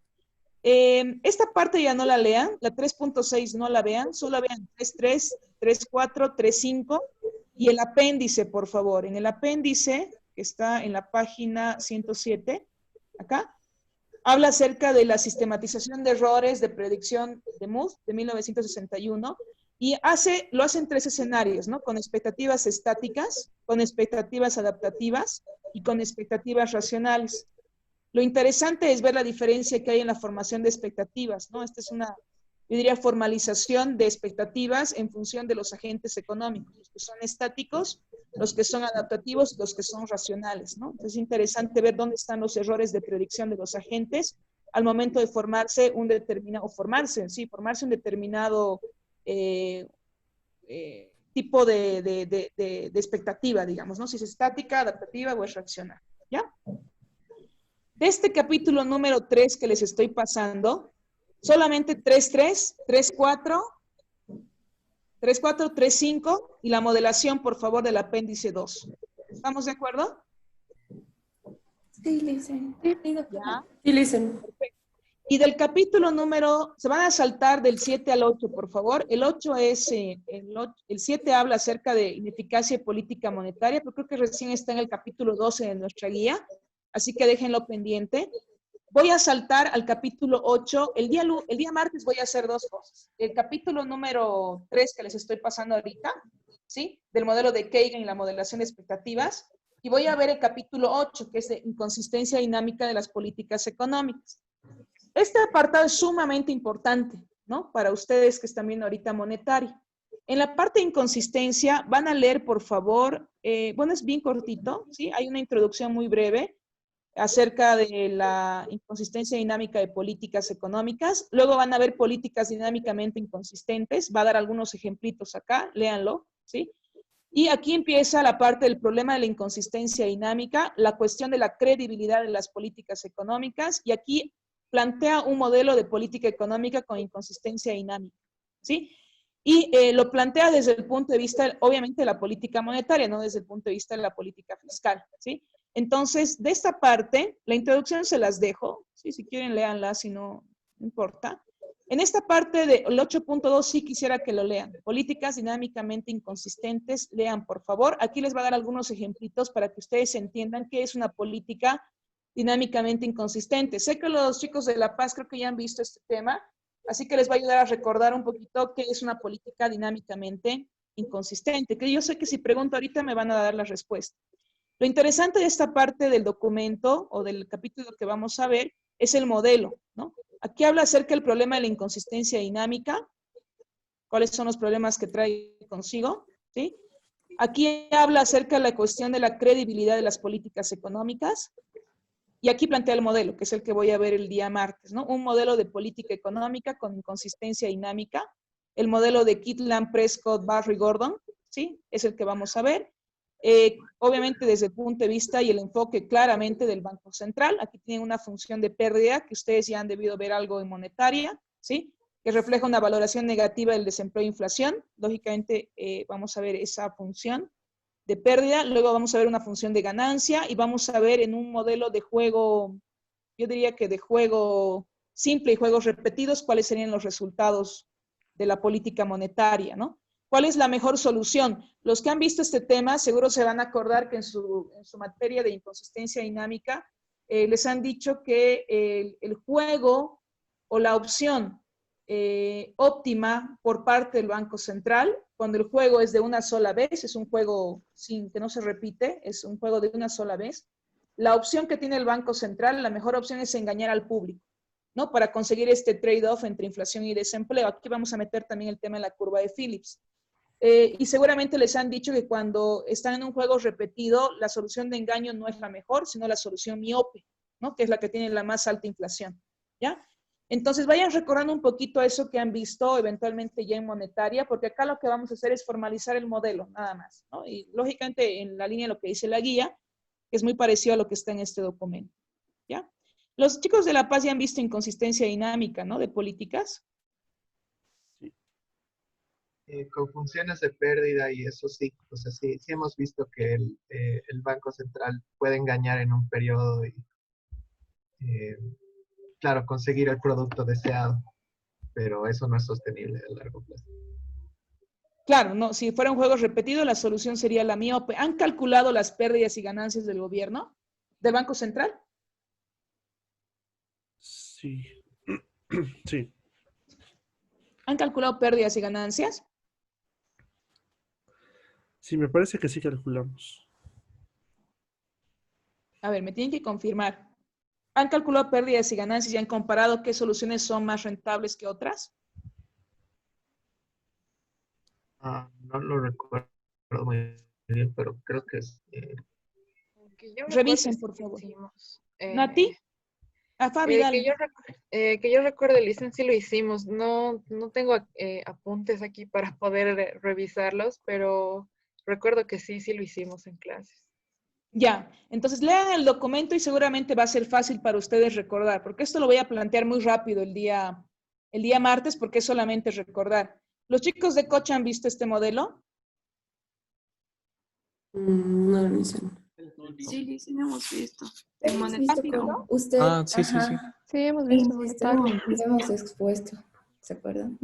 Esta parte ya no la lean, la 3.6 no la vean, solo vean 3.3, 3.4, 3.5 y el apéndice, por favor. En el apéndice, que está en la página 107, acá, habla acerca de la sistematización de errores de predicción de Muth de 1961 y lo hace en 3 escenarios, ¿no? Con expectativas estáticas, con expectativas adaptativas y con expectativas racionales. Lo interesante es ver la diferencia que hay en la formación de expectativas, ¿no? Esta es una, yo diría, formalización de expectativas en función de los agentes económicos, los que son estáticos, los que son adaptativos, los que son racionales, ¿no? Entonces es interesante ver dónde están los errores de predicción de los agentes al momento de formarse un determinado tipo de expectativa, digamos, ¿no? Si es estática, adaptativa o es racional, ¿ya? De este capítulo número 3 que les estoy pasando, solamente 3.3, 3.4, 3.4, 3.5 y la modelación, por favor, del apéndice 2. ¿Estamos de acuerdo? Sí, listen. ¿Ya? Sí, listen. Perfecto. Y del capítulo número, se van a saltar del 7 al 8, por favor. El 8 es, el 7 habla acerca de ineficacia y política monetaria, pero creo que recién está en el capítulo 12 de nuestra guía, así que déjenlo pendiente. Voy a saltar al capítulo 8. El día martes voy a hacer 2 cosas. El capítulo número 3 que les estoy pasando ahorita, ¿sí? Del modelo de Kagan y la modelación de expectativas. Y voy a ver el capítulo 8, que es de inconsistencia dinámica de las políticas económicas. Este apartado es sumamente importante, ¿no? Para ustedes que están viendo ahorita monetario. En la parte de inconsistencia, van a leer, por favor, bueno, es bien cortito, ¿sí? Hay una introducción muy breve. acerca de la inconsistencia dinámica de políticas económicas. Luego van a ver políticas dinámicamente inconsistentes. Va a dar algunos ejemplitos acá, léanlo, ¿sí? Y aquí empieza la parte del problema de la inconsistencia dinámica, la cuestión de la credibilidad de las políticas económicas, y aquí plantea un modelo de política económica con inconsistencia dinámica, ¿sí? Y lo plantea desde el punto de vista, obviamente, de la política monetaria, no desde el punto de vista de la política fiscal, ¿sí? Entonces, de esta parte, la introducción se las dejo, ¿sí? Si quieren, léanla, si no, no importa. En esta parte del 8.2 sí quisiera que lo lean. Políticas dinámicamente inconsistentes, lean, por favor. Aquí les va a dar algunos ejemplitos para que ustedes entiendan qué es una política dinámicamente inconsistente. Sé que los chicos de La Paz creo que ya han visto este tema, así que les va a ayudar a recordar un poquito qué es una política dinámicamente inconsistente, que yo sé que si pregunto ahorita me van a dar la respuesta. Lo interesante de esta parte del documento o del capítulo que vamos a ver es el modelo, ¿no? Aquí habla acerca del problema de la inconsistencia dinámica, cuáles son los problemas que trae consigo, ¿sí? Aquí habla acerca de la cuestión de la credibilidad de las políticas económicas, y aquí plantea el modelo, que es el que voy a ver el día martes, ¿no? Un modelo de política económica con inconsistencia dinámica, el modelo de Kitland, Prescott, Barry, Gordon, ¿sí? Es el que vamos a ver. Obviamente desde el punto de vista y el enfoque claramente del Banco Central. Aquí tienen una función de pérdida que ustedes ya han debido ver algo en monetaria, ¿sí? Que refleja una valoración negativa del desempleo e inflación. Lógicamente vamos a ver esa función de pérdida, luego vamos a ver una función de ganancia y vamos a ver en un modelo de juego, yo diría que de juego simple y juegos repetidos, cuáles serían los resultados de la política monetaria, ¿no? ¿Cuál es la mejor solución? Los que han visto este tema seguro se van a acordar que en su materia de inconsistencia dinámica les han dicho que el juego o la opción óptima por parte del Banco Central, cuando el juego es de una sola vez, es un juego sin que no se repite, es un juego de una sola vez, la opción que tiene el Banco Central, la mejor opción es engañar al público, ¿no? Para conseguir este trade-off entre inflación y desempleo. Aquí vamos a meter también el tema de la curva de Phillips. Y seguramente les han dicho que cuando están en un juego repetido, la solución de engaño no es la mejor, sino la solución miope, ¿no? Que es la que tiene la más alta inflación, ¿ya? Entonces vayan recordando un poquito eso que han visto eventualmente ya en monetaria, porque acá lo que vamos a hacer es formalizar el modelo, nada más, ¿no? Y lógicamente en la línea de lo que dice la guía, que es muy parecido a lo que está en este documento, ¿ya? Los chicos de La Paz ya han visto inconsistencia dinámica, ¿no? De políticas. Con funciones de pérdida y eso sí, o sea, sí hemos visto que el Banco Central puede engañar en un periodo y, claro, conseguir el producto deseado, pero eso no es sostenible a largo plazo. Claro, no, si fuera un juego repetido, la solución sería la miope. ¿Han calculado las pérdidas y ganancias del gobierno, del Banco Central? Sí. Sí. ¿Han calculado pérdidas y ganancias? Sí, me parece que sí calculamos. A ver, me tienen que confirmar. ¿Han calculado pérdidas y ganancias y han comparado qué soluciones son más rentables que otras? No lo recuerdo muy bien, pero creo que es... Revisen, por favor. ¿Nati? Fabi, dale. Que yo recuerdo, Licen, sí lo hicimos. No tengo apuntes aquí para poder revisarlos, pero recuerdo que sí lo hicimos en clases. Ya, entonces lean el documento y seguramente va a ser fácil para ustedes recordar, porque esto lo voy a plantear muy rápido el día martes, porque es solamente recordar. ¿Los chicos de Cocha han visto este modelo? No, Licen. Sí, hemos visto. Hemos visto con usted. Sí. Sí, hemos visto monetario. Hemos expuesto, ¿se acuerdan?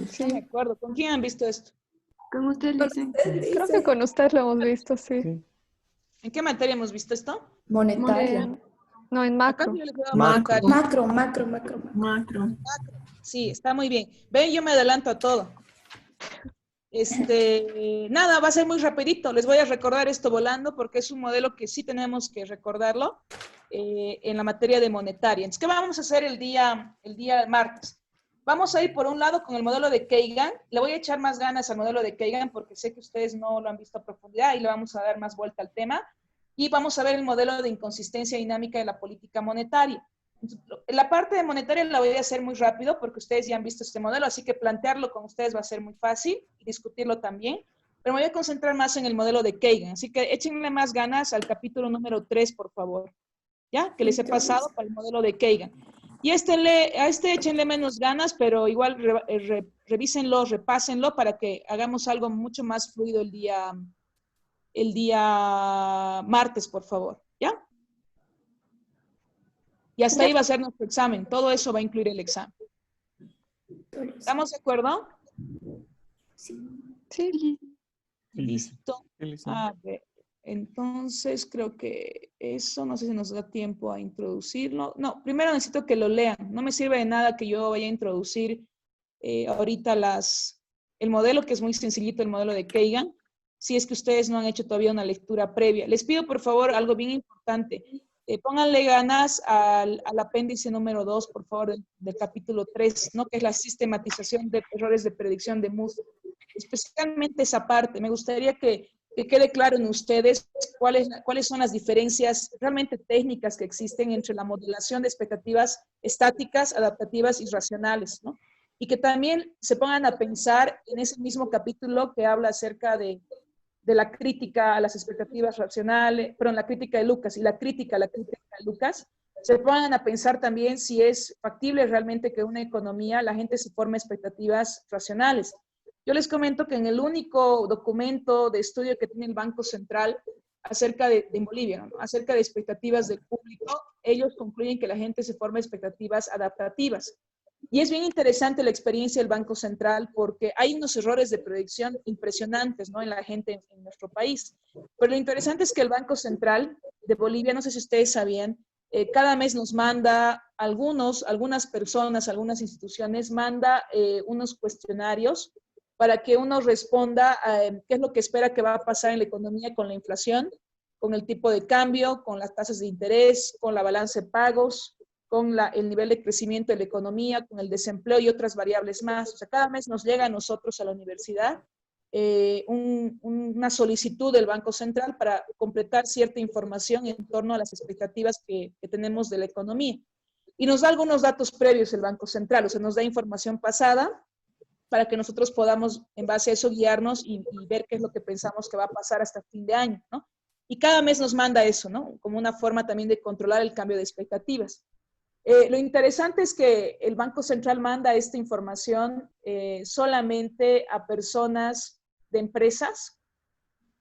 Sí, me acuerdo. ¿Con quién han visto esto? ¿Cómo usted dice? Creo que con usted lo hemos visto, sí. ¿En qué materia hemos visto esto? Monetaria. No, en macro. Acá yo les veo monetaria. Macro. Sí, está muy bien. Ven, yo me adelanto a todo. Nada, va a ser muy rapidito. Les voy a recordar esto volando porque es un modelo que sí tenemos que recordarlo en la materia de monetaria. Entonces, ¿qué vamos a hacer el día martes? Vamos a ir por un lado con el modelo de Kagan. Le voy a echar más ganas al modelo de Kagan porque sé que ustedes no lo han visto a profundidad y le vamos a dar más vuelta al tema. y vamos a ver el modelo de inconsistencia dinámica de la política monetaria. La parte de monetaria la voy a hacer muy rápido porque ustedes ya han visto este modelo, así que plantearlo con ustedes va a ser muy fácil y discutirlo también, pero me voy a concentrar más en el modelo de Kagan, así que échenle más ganas al capítulo número 3, por favor, ¿ya? Que les he pasado para el modelo de Kagan. Y a este échenle menos ganas, pero igual revísenlo, repásenlo para que hagamos algo mucho más fluido el día martes, por favor, ¿ya? Y hasta ahí va a ser nuestro examen. Todo eso va a incluir el examen. ¿Estamos de acuerdo? Sí. Sí. Listo. A ver, entonces creo que eso, no sé si nos da tiempo a introducirlo. No, primero necesito que lo lean. No me sirve de nada que yo vaya a introducir ahorita el modelo, que es muy sencillito, el modelo de Kagan, si es que ustedes no han hecho todavía una lectura previa. Les pido, por favor, algo bien importante. Pónganle ganas al apéndice número 2, por favor, del capítulo 3, ¿no? Que es la sistematización de errores de predicción de Moore. Especialmente esa parte. Me gustaría que quede claro en ustedes cuáles son las diferencias realmente técnicas que existen entre la modelación de expectativas estáticas, adaptativas y racionales, ¿no? Y que también se pongan a pensar en ese mismo capítulo que habla acerca de la crítica a las expectativas racionales, perdón, la crítica de Lucas y la crítica a la crítica de Lucas, se pongan a pensar también si es factible realmente que una economía, la gente se forme expectativas racionales. Yo les comento que en el único documento de estudio que tiene el Banco Central acerca de Bolivia, ¿no? Acerca de expectativas del público, ellos concluyen que la gente se forma expectativas adaptativas. Y es bien interesante la experiencia del Banco Central porque hay unos errores de predicción impresionantes, ¿no? En la gente en nuestro país. Pero lo interesante es que el Banco Central de Bolivia, no sé si ustedes sabían, cada mes nos manda algunas personas, algunas instituciones, manda unos cuestionarios para que uno responda a qué es lo que espera que va a pasar en la economía con la inflación, con el tipo de cambio, con las tasas de interés, con la balanza de pagos, con el nivel de crecimiento de la economía, con el desempleo y otras variables más. O sea, cada mes nos llega a nosotros a la universidad una solicitud del Banco Central para completar cierta información en torno a las expectativas que tenemos de la economía. Y nos da algunos datos previos el Banco Central, o sea, nos da información pasada para que nosotros podamos, en base a eso, guiarnos y ver qué es lo que pensamos que va a pasar hasta fin de año, ¿no? Y cada mes nos manda eso, ¿no? Como una forma también de controlar el cambio de expectativas. Lo interesante es que el Banco Central manda esta información solamente a personas de empresas,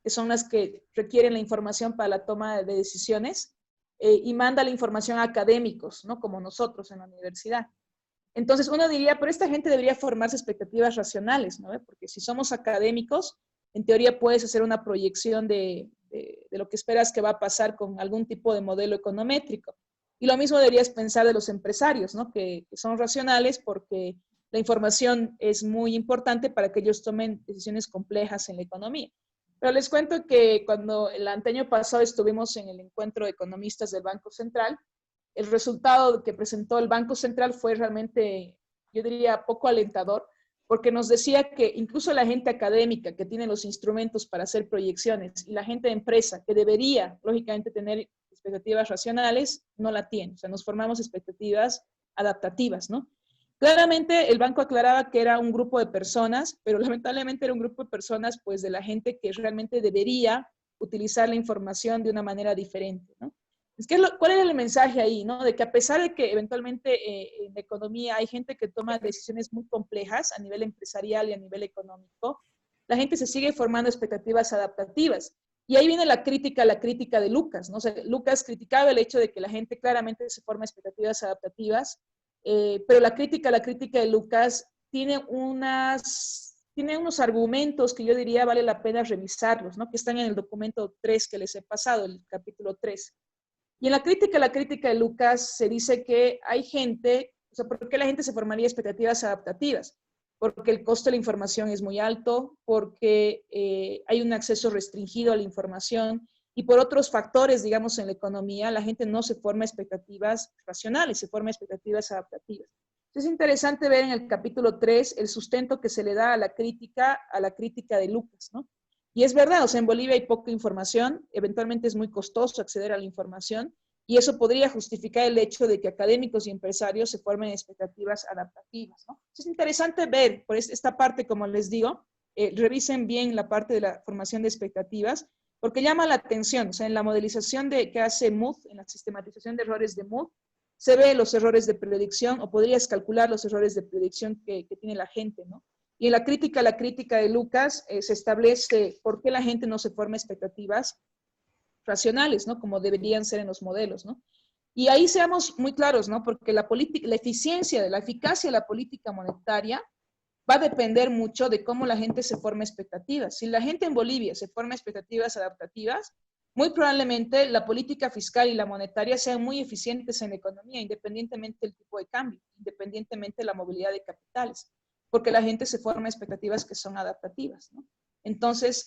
que son las que requieren la información para la toma de decisiones, y manda la información a académicos, ¿no? Como nosotros en la universidad. Entonces uno diría, pero esta gente debería formarse expectativas racionales, ¿no? Porque si somos académicos, en teoría puedes hacer una proyección de lo que esperas que va a pasar con algún tipo de modelo econométrico. Y lo mismo deberías pensar de los empresarios, ¿no? Que son racionales porque la información es muy importante para que ellos tomen decisiones complejas en la economía. Pero les cuento que cuando el año pasado estuvimos en el encuentro de economistas del Banco Central, el resultado que presentó el Banco Central fue realmente, yo diría, poco alentador, porque nos decía que incluso la gente académica que tiene los instrumentos para hacer proyecciones y la gente de empresa que debería, lógicamente, tener expectativas racionales, no la tiene. O sea, nos formamos expectativas adaptativas, ¿no? Claramente el banco aclaraba que era un grupo de personas, pero lamentablemente era un grupo de personas, pues, de la gente que realmente debería utilizar la información de una manera diferente, ¿no? ¿Cuál era el mensaje ahí, no? De que a pesar de que eventualmente en la economía hay gente que toma decisiones muy complejas a nivel empresarial y a nivel económico, la gente se sigue formando expectativas adaptativas. Y ahí viene la crítica de Lucas, ¿no? O sea, Lucas criticaba el hecho de que la gente claramente se forma expectativas adaptativas, pero la crítica de Lucas tiene unos argumentos que yo diría vale la pena revisarlos, ¿no? Que están en el documento 3 que les he pasado, el capítulo 3. Y en la crítica de Lucas se dice que hay gente, o sea, ¿por qué la gente se formaría expectativas adaptativas? Porque el costo de la información es muy alto, porque hay un acceso restringido a la información y por otros factores, digamos, en la economía, la gente no se forma expectativas racionales, se forma expectativas adaptativas. Entonces es interesante ver en el capítulo 3 el sustento que se le da a la crítica de Lucas, ¿no? Y es verdad, o sea, en Bolivia hay poca información, eventualmente es muy costoso acceder a la información, y eso podría justificar el hecho de que académicos y empresarios se formen expectativas adaptativas, ¿no? Es interesante ver, por esta parte, como les digo, revisen bien la parte de la formación de expectativas, porque llama la atención, o sea, en la modelización que hace Mood, en la sistematización de errores de Mood, se ve los errores de predicción, o podrías calcular los errores de predicción que tiene la gente, ¿no? Y en la crítica de Lucas, se establece por qué la gente no se forma expectativas racionales, ¿no? Como deberían ser en los modelos, ¿no? Y ahí seamos muy claros, ¿no? Porque la eficiecia, la eficacia de la política monetaria va a depender mucho de cómo la gente se forma expectativas. Si la gente en Bolivia se forma expectativas adaptativas, muy probablemente la política fiscal y la monetaria sean muy eficientes en la economía, independientemente del tipo de cambio, independientemente de la movilidad de capitales, porque la gente se forma expectativas que son adaptativas, ¿no? Entonces,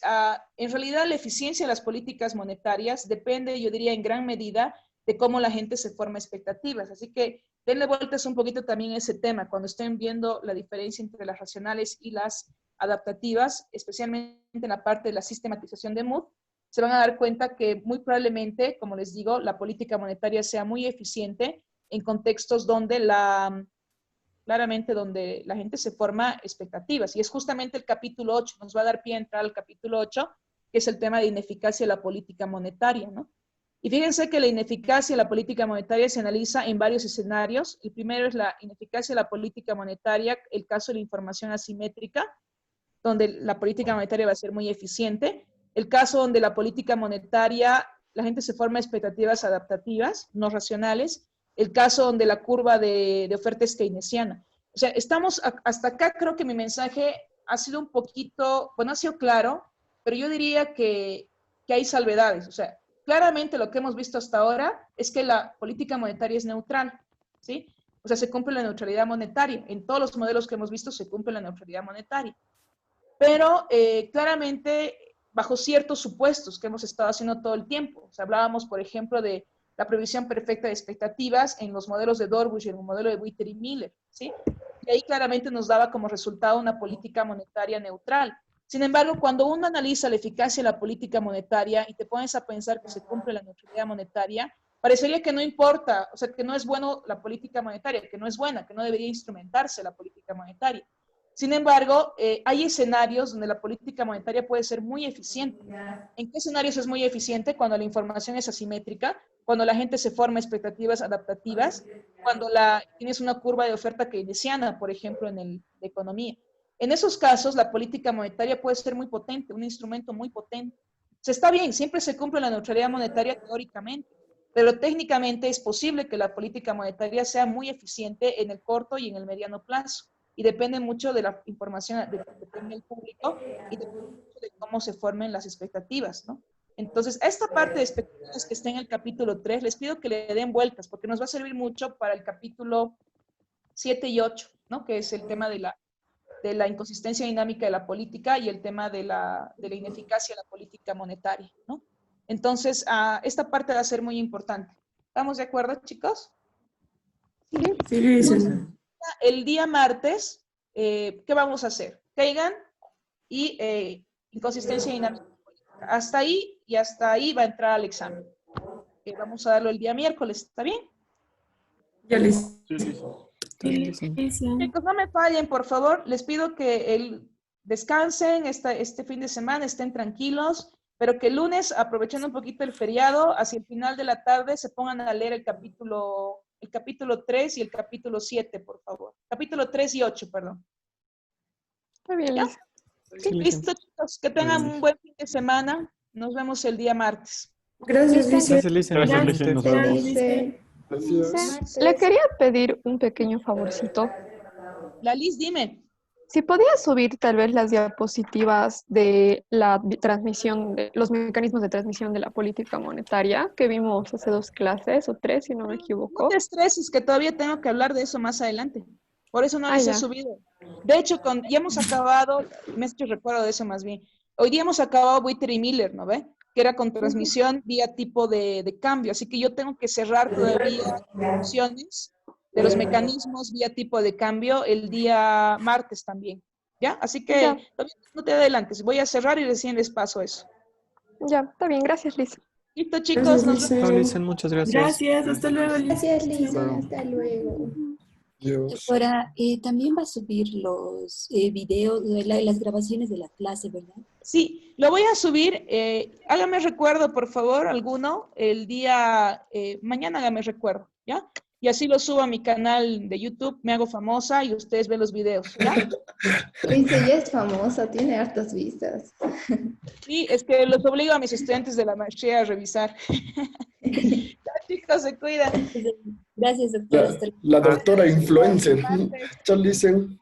en realidad la eficiencia de las políticas monetarias depende, yo diría, en gran medida de cómo la gente se forma expectativas. Así que denle vueltas un poquito también a ese tema cuando estén viendo la diferencia entre las racionales y las adaptativas, especialmente en la parte de la sistematización de Mood, se van a dar cuenta que muy probablemente, como les digo, la política monetaria sea muy eficiente en contextos donde claramente donde la gente se forma expectativas. Y es justamente el capítulo 8, nos va a dar pie a entrar al capítulo 8, que es el tema de ineficacia de la política monetaria, ¿no? Y fíjense que la ineficacia de la política monetaria se analiza en varios escenarios. El primero es la ineficacia de la política monetaria, el caso de la información asimétrica, donde la política monetaria va a ser muy eficiente. El caso donde la política monetaria, la gente se forma expectativas adaptativas, no racionales. El caso donde la curva de oferta es keynesiana. O sea, estamos hasta acá, creo que mi mensaje ha sido un poquito, bueno, ha sido claro, pero yo diría que hay salvedades. O sea, claramente lo que hemos visto hasta ahora es que la política monetaria es neutral, ¿sí? O sea, se cumple la neutralidad monetaria. En todos los modelos que hemos visto se cumple la neutralidad monetaria. Pero claramente bajo ciertos supuestos que hemos estado haciendo todo el tiempo. O sea, hablábamos, por ejemplo, de la previsión perfecta de expectativas en los modelos de Dorbush y en el modelo de Witter y Miller, ¿sí? Y ahí claramente nos daba como resultado una política monetaria neutral. Sin embargo, cuando uno analiza la eficacia de la política monetaria y te pones a pensar que se cumple la neutralidad monetaria, parecería que no importa, o sea, que no es bueno la política monetaria, que no es buena, que no debería instrumentarse la política monetaria. Sin embargo, hay escenarios donde la política monetaria puede ser muy eficiente. ¿En qué escenarios es muy eficiente? Cuando la información es asimétrica, cuando la gente se forma expectativas adaptativas, cuando tienes una curva de oferta keynesiana, por ejemplo, en la economía. En esos casos, la política monetaria puede ser muy potente, un instrumento muy potente. O sea, está bien, siempre se cumple la neutralidad monetaria teóricamente, pero técnicamente es posible que la política monetaria sea muy eficiente en el corto y en el mediano plazo. Y depende mucho de la información que tenga el público y depende mucho de cómo se formen las expectativas, ¿no? Entonces, a esta parte de expectativas que está en el capítulo 3, les pido que le den vueltas, porque nos va a servir mucho para el capítulo 7 y 8, ¿no? Que es el tema de la inconsistencia dinámica de la política y el tema de la ineficacia de la política monetaria, ¿no? Entonces, esta parte va a ser muy importante. ¿Estamos de acuerdo, chicos? Sí, sí. El día martes, ¿qué vamos a hacer? Kagan y inconsistencia dinámica política. Hasta ahí va a entrar al examen. Vamos a darlo el día miércoles, ¿está bien? Ya listo. Chicos, no me fallen, por favor. Les pido que descansen este fin de semana, estén tranquilos, pero que el lunes, aprovechando un poquito el feriado, hacia el final de la tarde, se pongan a leer el capítulo 3 y el capítulo 7, por favor. Capítulo 3 y 8, perdón. Está bien, ¿Ya? Liz. Sí, listo, chicos. Que tengan un buen fin de semana. Nos vemos el día martes. Gracias, Lice. Gracias, Lice. Nos vemos. Gracias. Le quería pedir un pequeño favorcito. La Liz, dime. Si podía subir tal vez las diapositivas de la transmisión, de los mecanismos de transmisión de la política monetaria que vimos hace 2 clases o 3, si no me equivoco. No te estreses, que todavía tengo que hablar de eso más adelante. Por eso no les he ya. subido. De hecho, ya hemos acabado, me has hecho recuerdo de eso más bien. Hoy día hemos acabado Witter y Miller, ¿no ve? Que era con transmisión vía tipo de cambio. Así que yo tengo que cerrar todavía opciones de los mecanismos vía tipo de cambio el día martes también. ¿Ya? Así que Ya. no te adelantes. Voy a cerrar y recién les paso eso. Ya, está bien, gracias, Liz. Listo, chicos. Gracias, Nos Lisa. vemos. Chao, Lisen, muchas gracias. Gracias, hasta luego, Liz. Gracias, Lisa. Chao. Hasta luego. Dios. Ahora, también va a subir los videos, las grabaciones de la clase, ¿verdad? Sí, lo voy a subir. Hágame recuerdo, por favor, alguno, el día, mañana hágame recuerdo, ¿ya? Y así lo subo a mi canal de YouTube, me hago famosa y ustedes ven los videos, ¿ya? Lisa ya es famosa, tiene hartas vistas. Sí, es que los obligo a mis estudiantes de la maestría a revisar. Ya, chicos, se cuidan. Gracias, doctora. Hasta La doctora influencer. Chao, Lisen.